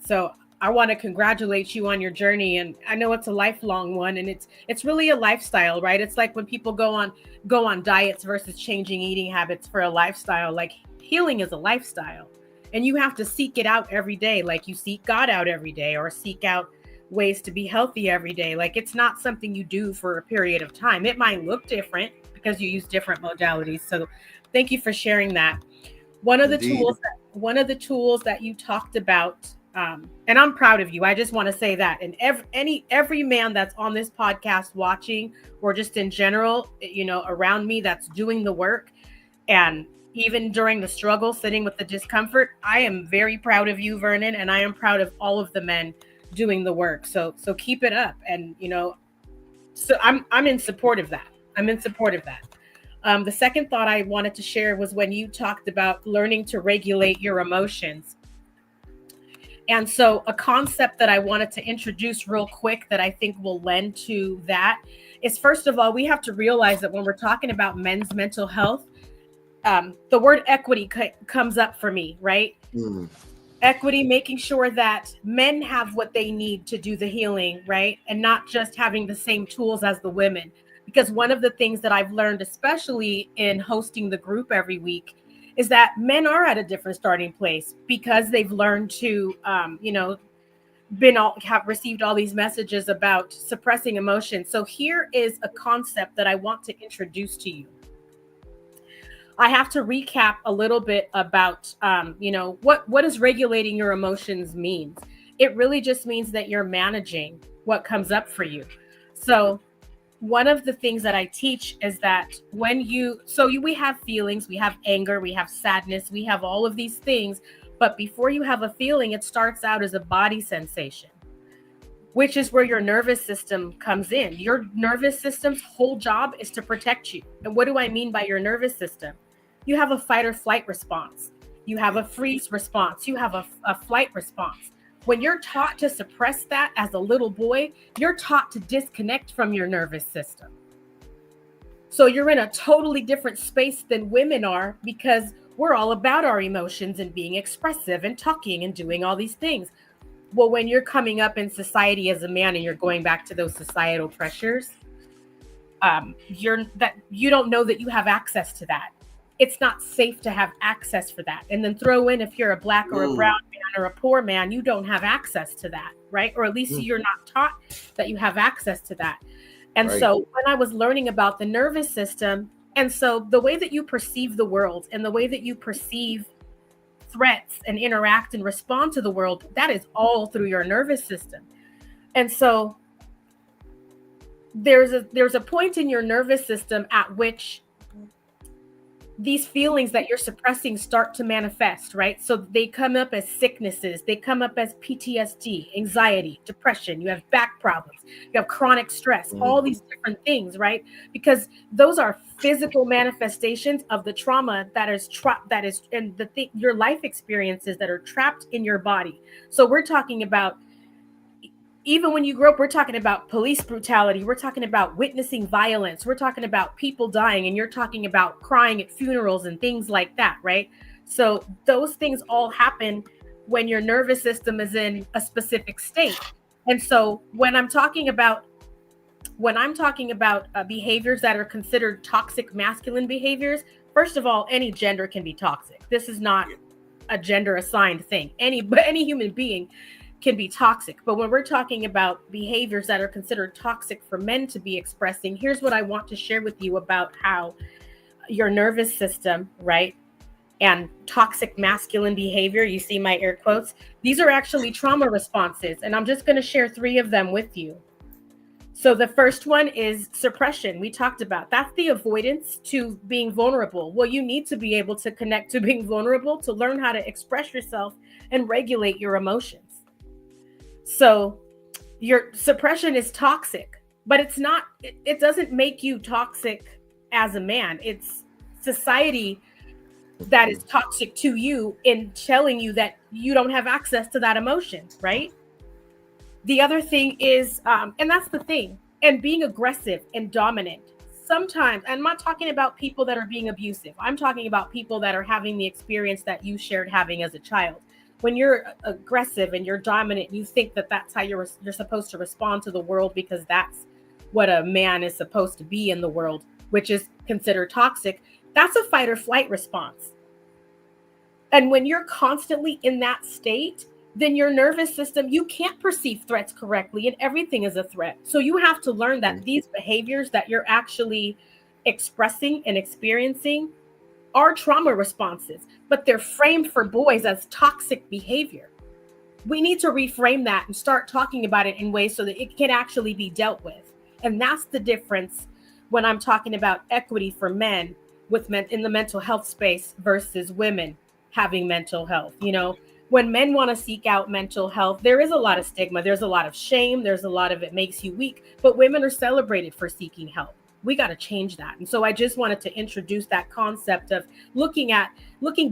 So I want to congratulate you on your journey, and I know it's a lifelong one, and it's really a lifestyle, right? It's like when people go on diets versus changing eating habits for a lifestyle. Like, healing is a lifestyle, and you have to seek it out every day, like you seek God out every day, or seek out ways to be healthy every day. Like, it's not something you do for a period of time. It might look different because you use different modalities. So thank you for sharing that. One of the tools that you talked about, and I'm proud of you. I just want to say that. And every man that's on this podcast watching, or just in general, around me, that's doing the work, and even during the struggle, sitting with the discomfort, I am very proud of you, Vernon, and I am proud of all of the men doing the work. So keep it up. And, so I'm in support of that. The second thought I wanted to share was when you talked about learning to regulate your emotions. And so a concept that I wanted to introduce real quick that I think will lend to that is, first of all, we have to realize that when we're talking about men's mental health, the word equity comes up for me, right? Equity, making sure that men have what they need to do the healing, right? And not just having the same tools as the women. Because one of the things that I've learned, especially in hosting the group every week, is that men are at a different starting place, because they've learned to, have received all these messages about suppressing emotions. So here is a concept that I want to introduce to you. I have to recap a little bit about, what does regulating your emotions means? It really just means that you're managing what comes up for you. So one of the things that I teach is that we have feelings, we have anger, we have sadness, we have all of these things. But before you have a feeling, it starts out as a body sensation, which is where your nervous system comes in. Your nervous system's whole job is to protect you. And what do I mean by your nervous system? You have a fight or flight response. You have a freeze response. You have a flight response. When you're taught to suppress that as a little boy, you're taught to disconnect from your nervous system. So you're in a totally different space than women are, because we're all about our emotions and being expressive and talking and doing all these things. Well, when you're coming up in society as a man and you're going back to those societal pressures, you don't know that you have access to that. It's not safe to have access for that. And then throw in, if you're a black or a brown man or a poor man, you don't have access to that, right? Or at least you're not taught that you have access to that. And so when I was learning about the nervous system, and so the way that you perceive the world and the way that you perceive threats and interact and respond to the world, that is all through your nervous system. And so there's a point in your nervous system at which these feelings that you're suppressing start to manifest, right? So they come up as sicknesses, they come up as PTSD, anxiety, depression, you have back problems, you have chronic stress, all these different things, right? Because those are physical manifestations of the trauma that is and your life experiences that are trapped in your body. So we're talking about, even when you grow up, we're talking about police brutality. We're talking about witnessing violence. We're talking about people dying, and you're talking about crying at funerals and things like that, right? So those things all happen when your nervous system is in a specific state. And so when I'm talking about behaviors that are considered toxic masculine behaviors, first of all, any gender can be toxic. This is not a gender assigned thing. Any human being can be toxic. But when we're talking about behaviors that are considered toxic for men to be expressing, here's what I want to share with you about how your nervous system, right, and toxic masculine behavior, you see my air quotes, these are actually trauma responses. And I'm just going to share 3 of them with you. So the first one is suppression. We talked about that's the avoidance to being vulnerable. Well, you need to be able to connect to being vulnerable to learn how to express yourself and regulate your emotions. So your suppression is toxic, but it doesn't make you toxic as a man. It's society that is toxic to you in telling you that you don't have access to that emotion, right? The other thing is, and that's the thing, and being aggressive and dominant. Sometimes, I'm not talking about people that are being abusive. I'm talking about people that are having the experience that you shared having as a child. When you're aggressive and you're dominant, you think that that's how you're supposed to respond to the world because that's what a man is supposed to be in the world, which is considered toxic. That's a fight or flight response. And when you're constantly in that state, then your nervous system, you can't perceive threats correctly and everything is a threat. So you have to learn that these behaviors that you're actually expressing and experiencing are trauma responses, but they're framed for boys as toxic behavior. We need to reframe that and start talking about it in ways so that it can actually be dealt with. And that's the difference when I'm talking about equity for men with men in the mental health space versus women having mental health. You know, when men want to seek out mental health, there is a lot of stigma. There's a lot of shame. There's a lot of it makes you weak, but women are celebrated for seeking help. We got to change that. And so I just wanted to introduce that concept of looking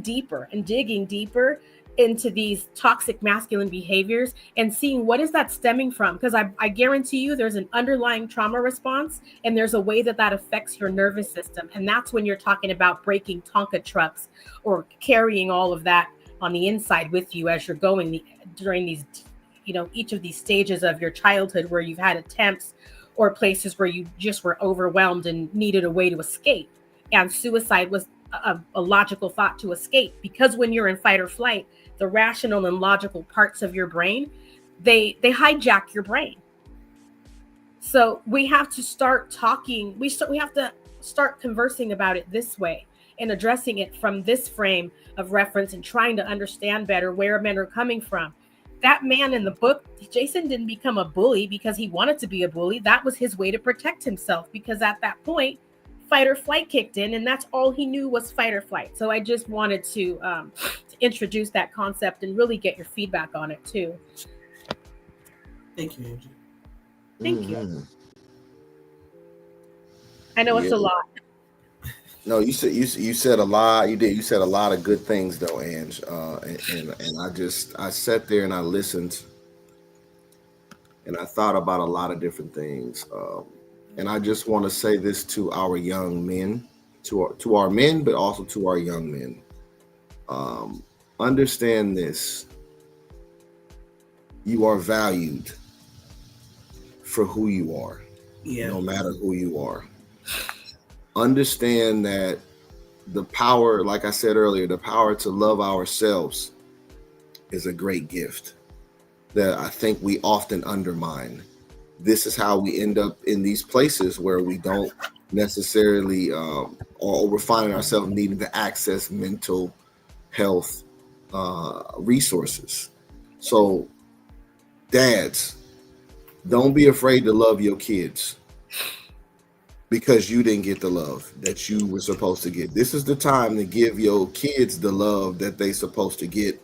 deeper and digging deeper into these toxic masculine behaviors and seeing what is that stemming from, because I guarantee you there's an underlying trauma response and there's a way that affects your nervous system. And that's when you're talking about breaking Tonka trucks or carrying all of that on the inside with you as you're going during these, each of these stages of your childhood where you've had attempts or places where you just were overwhelmed and needed a way to escape. And suicide was a logical thought to escape, because when you're in fight or flight, the rational and logical parts of your brain, they hijack your brain. So we have to start talking. We have to start conversing about it this way and addressing it from this frame of reference and trying to understand better where men are coming from. That man in the book, Jason, didn't become a bully because he wanted to be a bully. That was his way to protect himself, because at that point, fight or flight kicked in, and that's all he knew was fight or flight. So I just wanted to introduce that concept and really get your feedback on it too. Thank you, Angie. Thank you. I know it's a lot. No, you said a lot. You did. You said a lot of good things, though, Ange. And I sat there and I listened, and I thought about a lot of different things. And I just want to say this to our young men, to our men, but also to our young men. Understand this: you are valued for who you are, no matter who you are. Understand that the power, like I said earlier, the power to love ourselves is a great gift that I think we often undermine. This is how we end up in these places where we don't necessarily, or we're finding ourselves needing to access mental health resources. So, dads, don't be afraid to love your kids, because you didn't get the love that you were supposed to get. This is the time to give your kids the love that they supposed to get,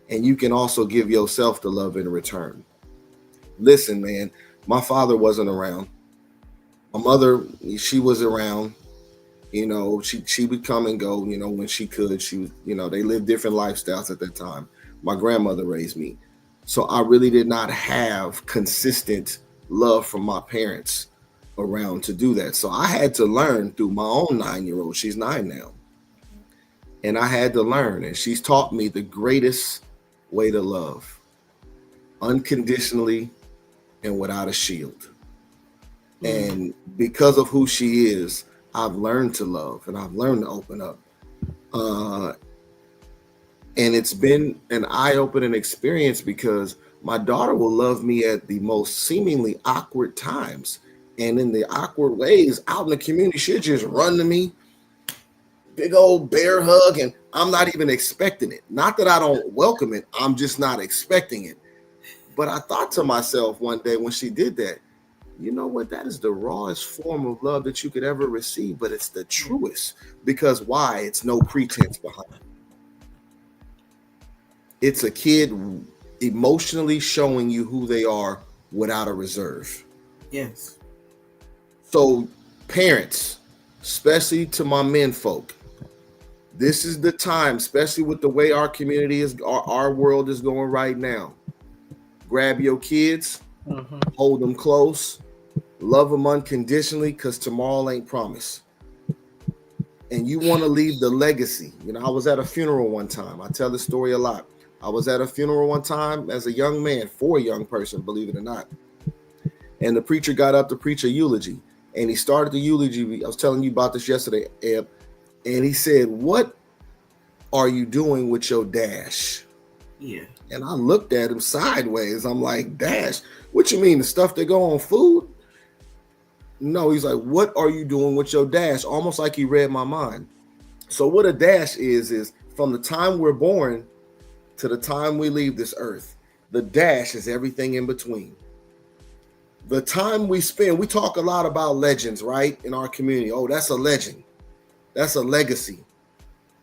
and you can also give yourself the love in return. Listen, man, my father wasn't around. My mother, she was around. You know, she would come and go, you know, when she could. She was, you know, they lived different lifestyles at that time. My grandmother raised me. So I really did not have consistent love from my parents around to do that. So I had to learn through my own 9-year-old. She's 9 now. And I had to learn. And she's taught me the greatest way to love, unconditionally and without a shield. And because of who she is, I've learned to love and I've learned to open up. And it's been an eye-opening experience because my daughter will love me at the most seemingly awkward times. And in the awkward ways, out in the community, she'll just run to me, big old bear hug, and I'm not even expecting it. Not that I don't welcome it, I'm just not expecting it. But I thought to myself one day when she did that, you know what? That is the rawest form of love that you could ever receive, but it's the truest. Because why? It's no pretense behind it. It's a kid emotionally showing you who they are without a reserve. Yes. So parents, especially to my men folk, this is the time, especially with the way our community is, our world is going right now. Grab your kids, hold them close, love them unconditionally, because tomorrow ain't promised. And you want to leave the legacy. You know, I was at a funeral one time. I tell this story a lot. I was at a funeral one time as a young man for a young person, believe it or not. And the preacher got up to preach a eulogy. And he started the eulogy. I was telling you about this yesterday, Eb. And he said, "What are you doing with your dash?" Yeah. And I looked at him sideways. I'm like, "Dash? What you mean, the stuff that go on food?" No, he's like, "What are you doing with your dash?" Almost like he read my mind. So what a dash is from the time we're born to the time we leave this earth. The dash is everything in between. The time we spend, we talk a lot about legends, right? In our community. Oh, that's a legend. That's a legacy.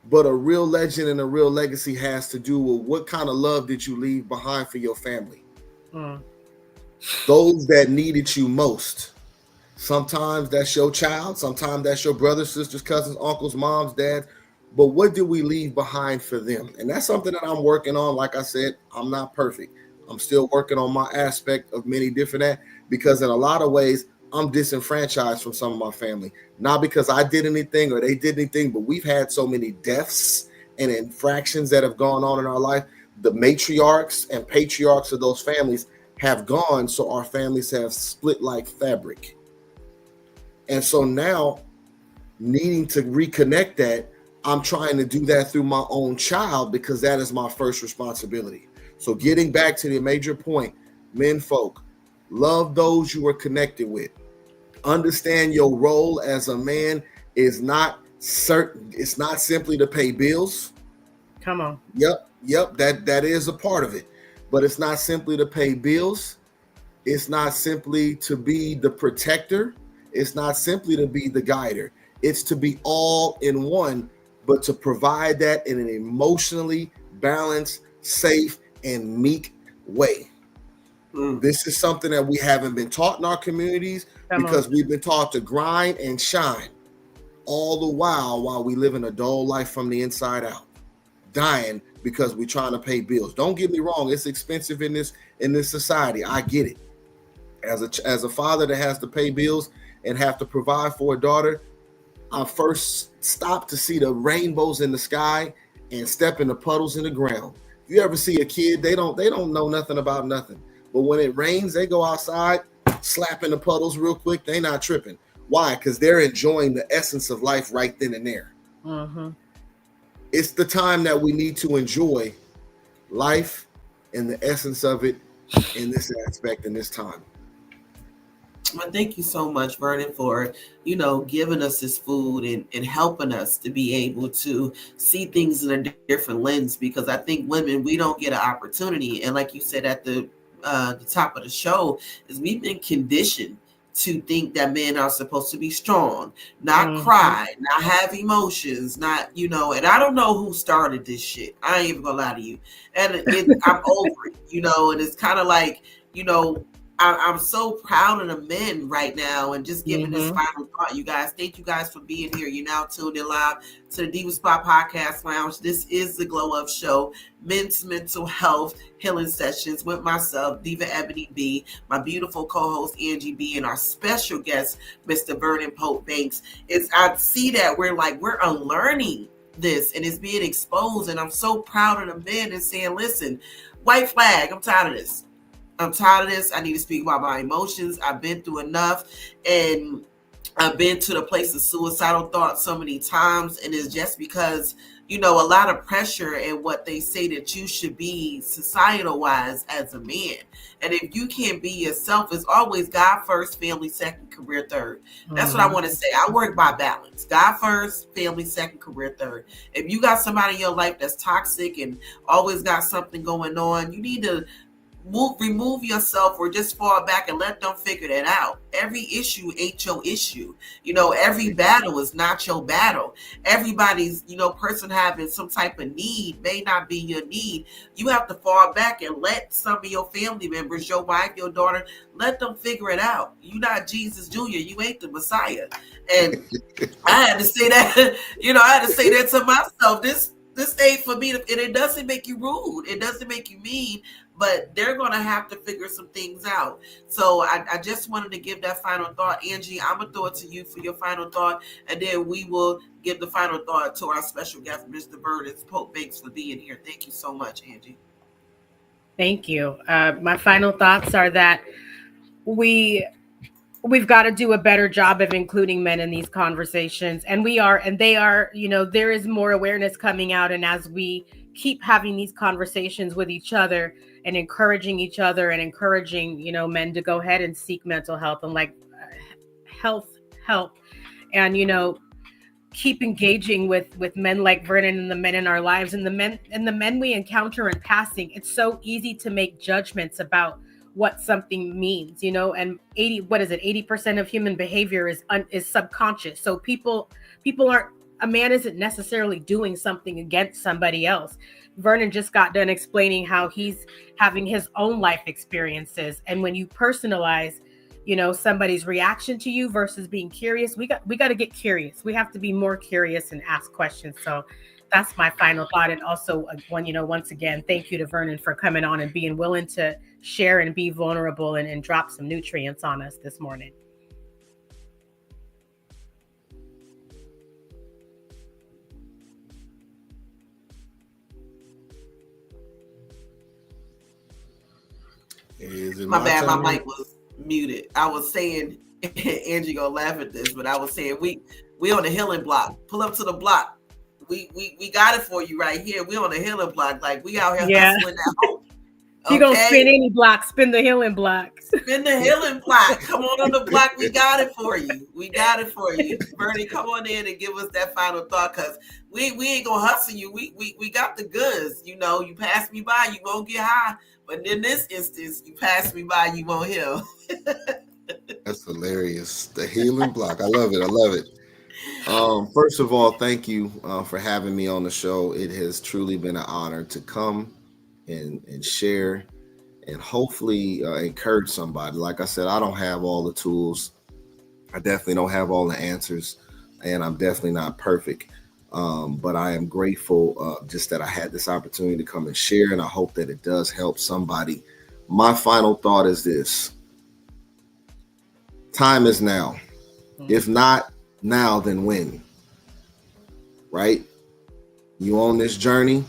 But a real legend and a real legacy has to do with what kind of love did you leave behind for your family? Those that needed you most. Sometimes that's your child. Sometimes that's your brothers, sisters, cousins, uncles, moms, dads. But what did we leave behind for them? And that's something that I'm working on. Like I said, I'm not perfect. I'm still working on my aspect of many different because in a lot of ways, I'm disenfranchised from some of my family. Not because I did anything or they did anything, but we've had so many deaths and infractions that have gone on in our life. The matriarchs and patriarchs of those families have gone, so our families have split like fabric. And so now, needing to reconnect that, I'm trying to do that through my own child because that is my first responsibility. So getting back to the major point, men folk, love those you are connected with. Understand your role as a man is not certain. It's not simply to pay bills. Come on. Yep. That is a part of it. But it's not simply to pay bills. It's not simply to be the protector. It's not simply to be the guider. It's to be all in one, but to provide that in an emotionally balanced, safe, and meek way. This is something that we haven't been taught in our communities because we've been taught to grind and shine all the while we live in a dull life from the inside out, dying because we're trying to pay bills. Don't get me wrong, it's expensive in this society. I get it. As a father that has to pay bills and have to provide for a daughter, I first stop to see the rainbows in the sky and step in the puddles in the ground. If you ever see a kid, they don't know nothing about nothing. But when it rains, they go outside, slapping the puddles real quick. They not tripping. Why? Because they're enjoying the essence of life right then and there. It's the time that we need to enjoy life and the essence of it in this aspect in this time. Well, thank you so much, Vernon, for, giving us this food and helping us to be able to see things in a different lens, because I think women, we don't get an opportunity. And like you said at the top of the show, is we've been conditioned to think that men are supposed to be strong, not cry, not have emotions, not, you know, and I don't know who started this shit. I ain't even gonna lie to you. And I'm over it, you know, and it's kind of like, you know, I'm so proud of the men right now and just giving this final thought, you guys. Thank you guys for being here. You're now tuned in live to the Diva Spot Podcast Lounge. This is the Glow Up Show, men's mental health healing sessions with myself, Diva Ebony B, my beautiful co-host Angie B, and our special guest, Mr. Vernon Pope Banks. I see that we're unlearning this and it's being exposed, and I'm so proud of the men and saying, listen, white flag, I'm tired of this. I need to speak about my emotions. I've been through enough, and I've been to the place of suicidal thoughts so many times. And it's just because, you know, a lot of pressure and what they say that you should be societal wise as a man. And if you can't be yourself, it's always God first, family second, career third. That's what I want to say. I work by balance. God first, family second, career third. If you got somebody in your life that's toxic and always got something going on, you need to remove yourself or just fall back and let them figure that out. Every issue ain't your issue. You know, every battle is not your battle. Everybody's, you know, person having some type of need may not be your need. You have to fall back and let some of your family members, your wife, your daughter, let them figure it out. You're not Jesus Jr. You ain't the Messiah. And I had to say that, you know, I had to say that to myself. This ain't for me, and it doesn't make you rude. It doesn't make you mean, but they're going to have to figure some things out. So I just wanted to give that final thought. Angie, I'm going to throw it to you for your final thought, and then we will give the final thought to our special guest, Mr. Vernon Pope Banks, for being here. Thank you so much, Angie. Thank you. My final thoughts are that we've got to do a better job of including men in these conversations. And they are, you know, there is more awareness coming out. And as we keep having these conversations with each other and encouraging each other and encouraging, you know, men to go ahead and seek mental health and health help, and, you know, keep engaging with men like Vernon and the men in our lives and the men we encounter in passing. It's so easy to make judgments about what something means, you know, and 80% of human behavior is subconscious. So a man isn't necessarily doing something against somebody else. Vernon just got done explaining how he's having his own life experiences. And when you personalize, you know, somebody's reaction to you versus being curious, we got to get curious. We have to be more curious and ask questions. So that's my final thought. And also, once again, thank you to Vernon for coming on and being willing to share and be vulnerable and drop some nutrients on us this morning. My bad, my mic was muted. I was saying, Angie gonna laugh at this, but I was saying we on the healing block. Pull up to the block. We got it for you right here. We on the healing block. Like, we out here hustling at home. You gonna spin any block, spin the healing block. Spin the healing block. Come on the block. We got it for you. We got it for you. Bernie, come on in and give us that final thought, because we ain't gonna hustle you. We got the goods. You know, you pass me by, you won't get high. But in this instance, you pass me by, you won't heal. That's hilarious. The healing block. I love it. First of all, thank you for having me on the show. It has truly been an honor to come and share and hopefully encourage somebody. Like I said, I don't have all the tools. I definitely don't have all the answers, and I'm definitely not perfect. But I am grateful just that I had this opportunity to come and share, and I hope that it does help somebody. My final thought is this: time is now. If not now, then when? Right? You on this journey?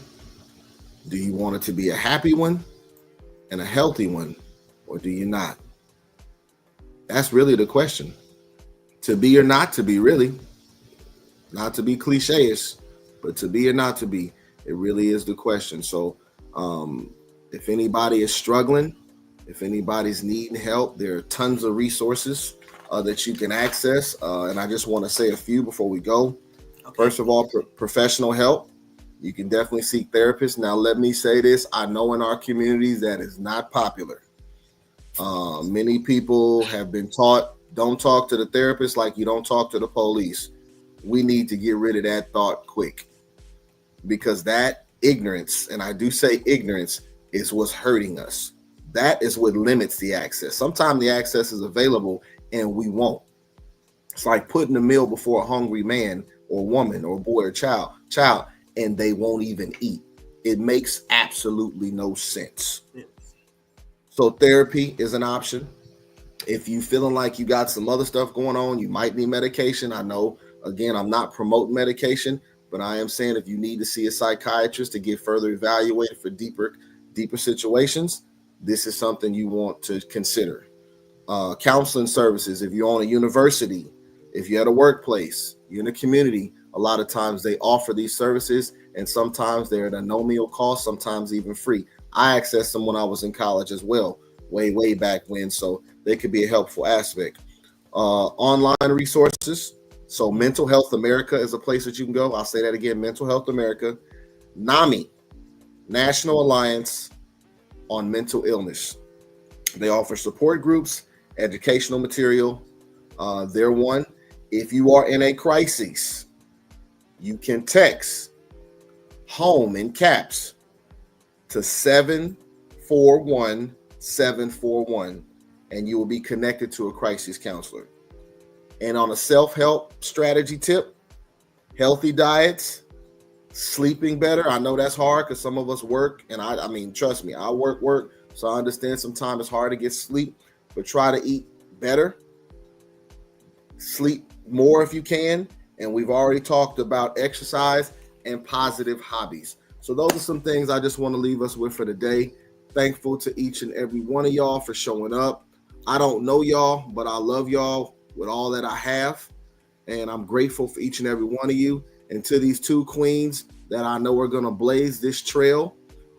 Do you want it to be a happy one and a healthy one, or do you not? That's really the question. To be or not to be, really. Not to be cliche-ish, but to be or not to be, it really is the question. So if anybody is struggling, if anybody's needing help, there are tons of resources that you can access. And I just want to say a few before we go. Okay. First of all, professional help. You can definitely seek therapists. Now, let me say this. I know in our communities that is not popular. Many people have been taught Don't talk to the therapist like you don't talk to the police. We need to get rid of that thought quick, because that ignorance, and I do say ignorance, is what's hurting us. That is what limits the access. Sometimes the access is available and we won't. It's like putting a meal before a hungry man or woman or boy or child, and they won't even eat. It makes absolutely no sense. So therapy is an option. If you feeling like you got some other stuff going on, you might need medication. I know, again, I'm not promoting medication, but I am saying if you need to see a psychiatrist to get further evaluated for deeper situations, this is something you want to consider. Counseling services, if you're on a university, if you're at a workplace, you're in a community, a lot of times they offer these services, and sometimes they're at a nominal cost, sometimes even free. I accessed them when I was in college as well, way back when, so they could be a helpful aspect. Online resources, so Mental Health America is a place that you can go. I'll say that again, Mental Health America. NAMI, National Alliance on Mental Illness. They offer support groups, educational material. They're one. If you are in a crisis, you can text HOME in caps to 741-741, and you will be connected to a crisis counselor. And on a self-help strategy tip, healthy diets, sleeping better. I know that's hard because some of us work, and I mean, trust me, I work, so I understand sometimes it's hard to get sleep, but try to eat better, sleep more if you can, and we've already talked about exercise and positive hobbies. So those are some things I just want to leave us with for today. Thankful to each and every one of y'all for showing up. I don't know y'all, but I love y'all with all that I have, and I'm grateful for each and every one of you. And to these two queens that I know are going to blaze this trail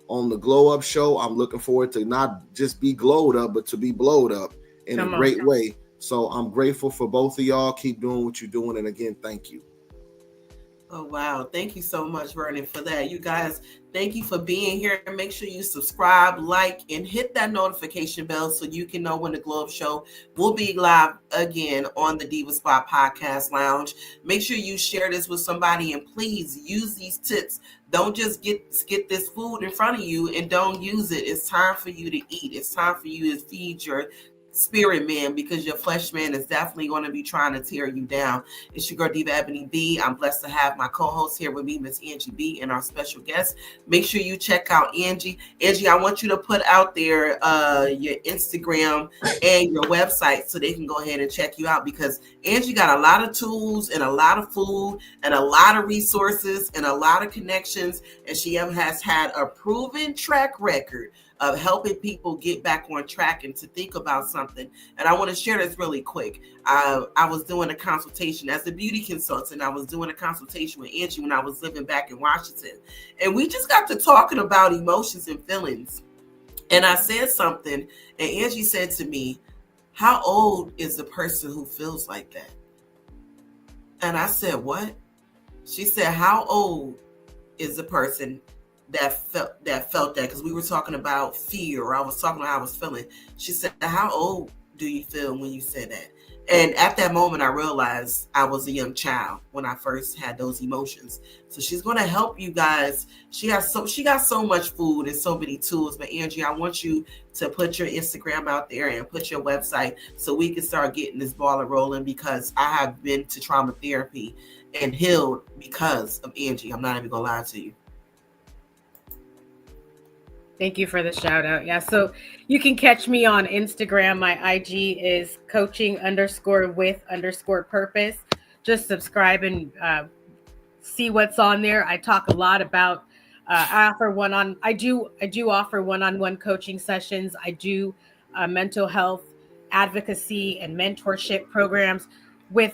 on the Glow Up Show, I'm looking forward to not just be glowed up, but to be blowed up in a great way. So I'm grateful for both of y'all. Keep doing what you're doing. And again, thank you. Oh, wow. Thank you so much, Vernon, for that. You guys, thank you for being here. Make sure you subscribe, like, and hit that notification bell so you can know when the Glow Up Show will be live again on the Diva Spot Podcast Lounge. Make sure you share this with somebody, and please use these tips. Don't just get this food in front of you and don't use it. It's time for you to eat. It's time for you to feed your spirit man, because your flesh man is definitely going to be trying to tear you down. It's your girl Diva Ebony B. I'm blessed to have my co-host here with me, Miss Angie B, and our special guest. Make sure you check out Angie. Angie, I want you to put out there your Instagram and your website so they can go ahead and check you out, because Angie got a lot of tools and a lot of food and a lot of resources and a lot of connections, and she has had a proven track record of helping people get back on track and to think about something. And I want to share this really quick. I was doing a consultation as a beauty consultant. I was doing a consultation with Angie when I was living back in Washington. And we just got to talking about emotions and feelings. And I said something, and Angie said to me, "How old is the person who feels like that?" And I said, "What?" She said, "How old is the person that felt that?" Because we were talking about fear, or I was talking about how I was feeling. She said, "How old do you feel when you said that?" And at that moment, I realized I was a young child when I first had those emotions. So she's going to help you guys. She got so much food and so many tools. But Angie, I want you to put your Instagram out there and put your website so we can start getting this ball rolling, because I have been to trauma therapy and healed because of Angie. I'm not even going to lie to you. Thank you for the shout out. Yeah. So you can catch me on Instagram. My IG is coaching_with_purpose. Just subscribe and see what's on there. I talk a lot about, I do offer one-on-one coaching sessions. I do mental health advocacy and mentorship programs with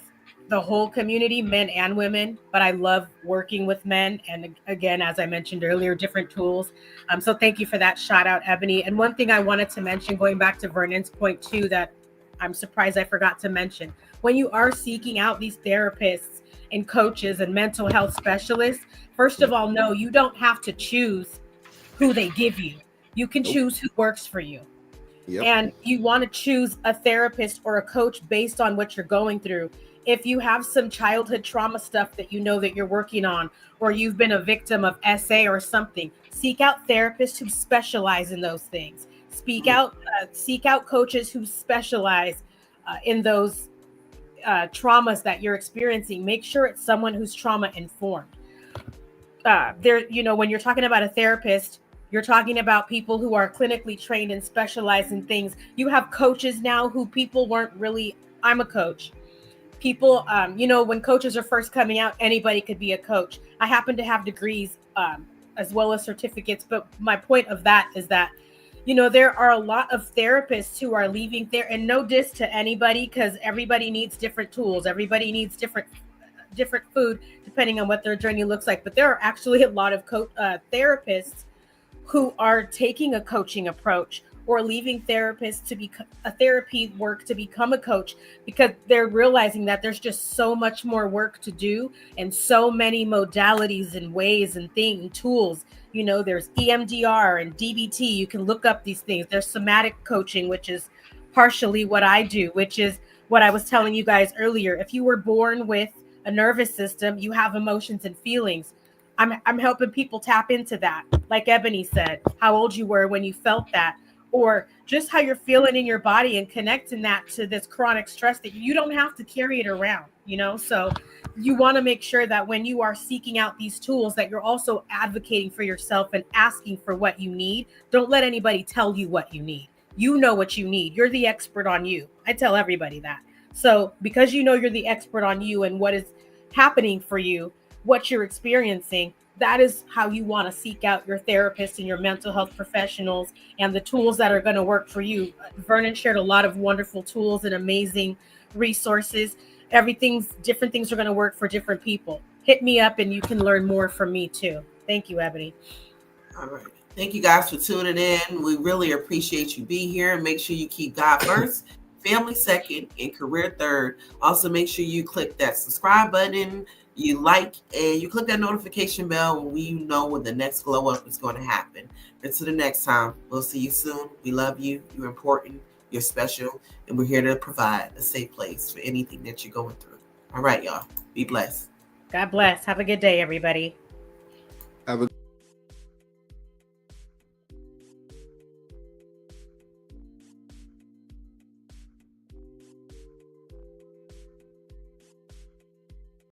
the whole community, men and women, but I love working with men. And again, as I mentioned earlier, different tools. So thank you for that shout out, Ebony. And one thing I wanted to mention, going back to Vernon's point too, that I'm surprised I forgot to mention, when you are seeking out these therapists and coaches and mental health specialists, first of all, no, you don't have to choose who they give you. You can choose who works for you. Yep. And you want to choose a therapist or a coach based on what you're going through. If you have some childhood trauma stuff that you know that you're working on, or you've been a victim of SA or something, seek out therapists who specialize in those things. Seek out coaches who specialize in those traumas that you're experiencing. Make sure it's someone who's trauma informed. When you're talking about a therapist, you're talking about people who are clinically trained and specialize in things. You have coaches now who people weren't really. I'm a coach. People, when coaches are first coming out, anybody could be a coach. I happen to have degrees as well as certificates, but my point of that is that there are a lot of therapists who are leaving there, and no diss to anybody, because everybody needs different tools. Everybody needs different food depending on what their journey looks like. But there are actually a lot of therapists who are taking a coaching approach or leaving therapists to be a therapy work to become a coach, because they're realizing that there's just so much more work to do and so many modalities and ways and tools. There's EMDR and DBT. You can look up these things. There's somatic coaching, which is partially what I do, which is what I was telling you guys earlier. If you were born with a nervous system, you have emotions and feelings. I'm helping people tap into that. Like Ebony said, how old you were when you felt that, or just how you're feeling in your body, and connecting that to this chronic stress that you don't have to carry it around, So you want to make sure that when you are seeking out these tools, that you're also advocating for yourself and asking for what you need. Don't let anybody tell you what you need. You know what you need. You're the expert on you. I tell everybody that. So because you're the expert on you and what is happening for you, what you're experiencing, that is how you want to seek out your therapist and your mental health professionals and the tools that are going to work for you. Vernon shared a lot of wonderful tools and amazing resources. Different things are going to work for different people. Hit me up and you can learn more from me too. Thank you, Ebony. All right. Thank you guys for tuning in. We really appreciate you being here. Make sure you keep God first, family second, and career third. Also, make sure you click that subscribe button, you like, and you click that notification bell when we know when the next glow up is going to happen. Until the next time, we'll see you soon. We love you. You're important. You're special. And we're here to provide a safe place for anything that you're going through. All right, y'all. Be blessed. God bless. Have a good day, everybody. Have a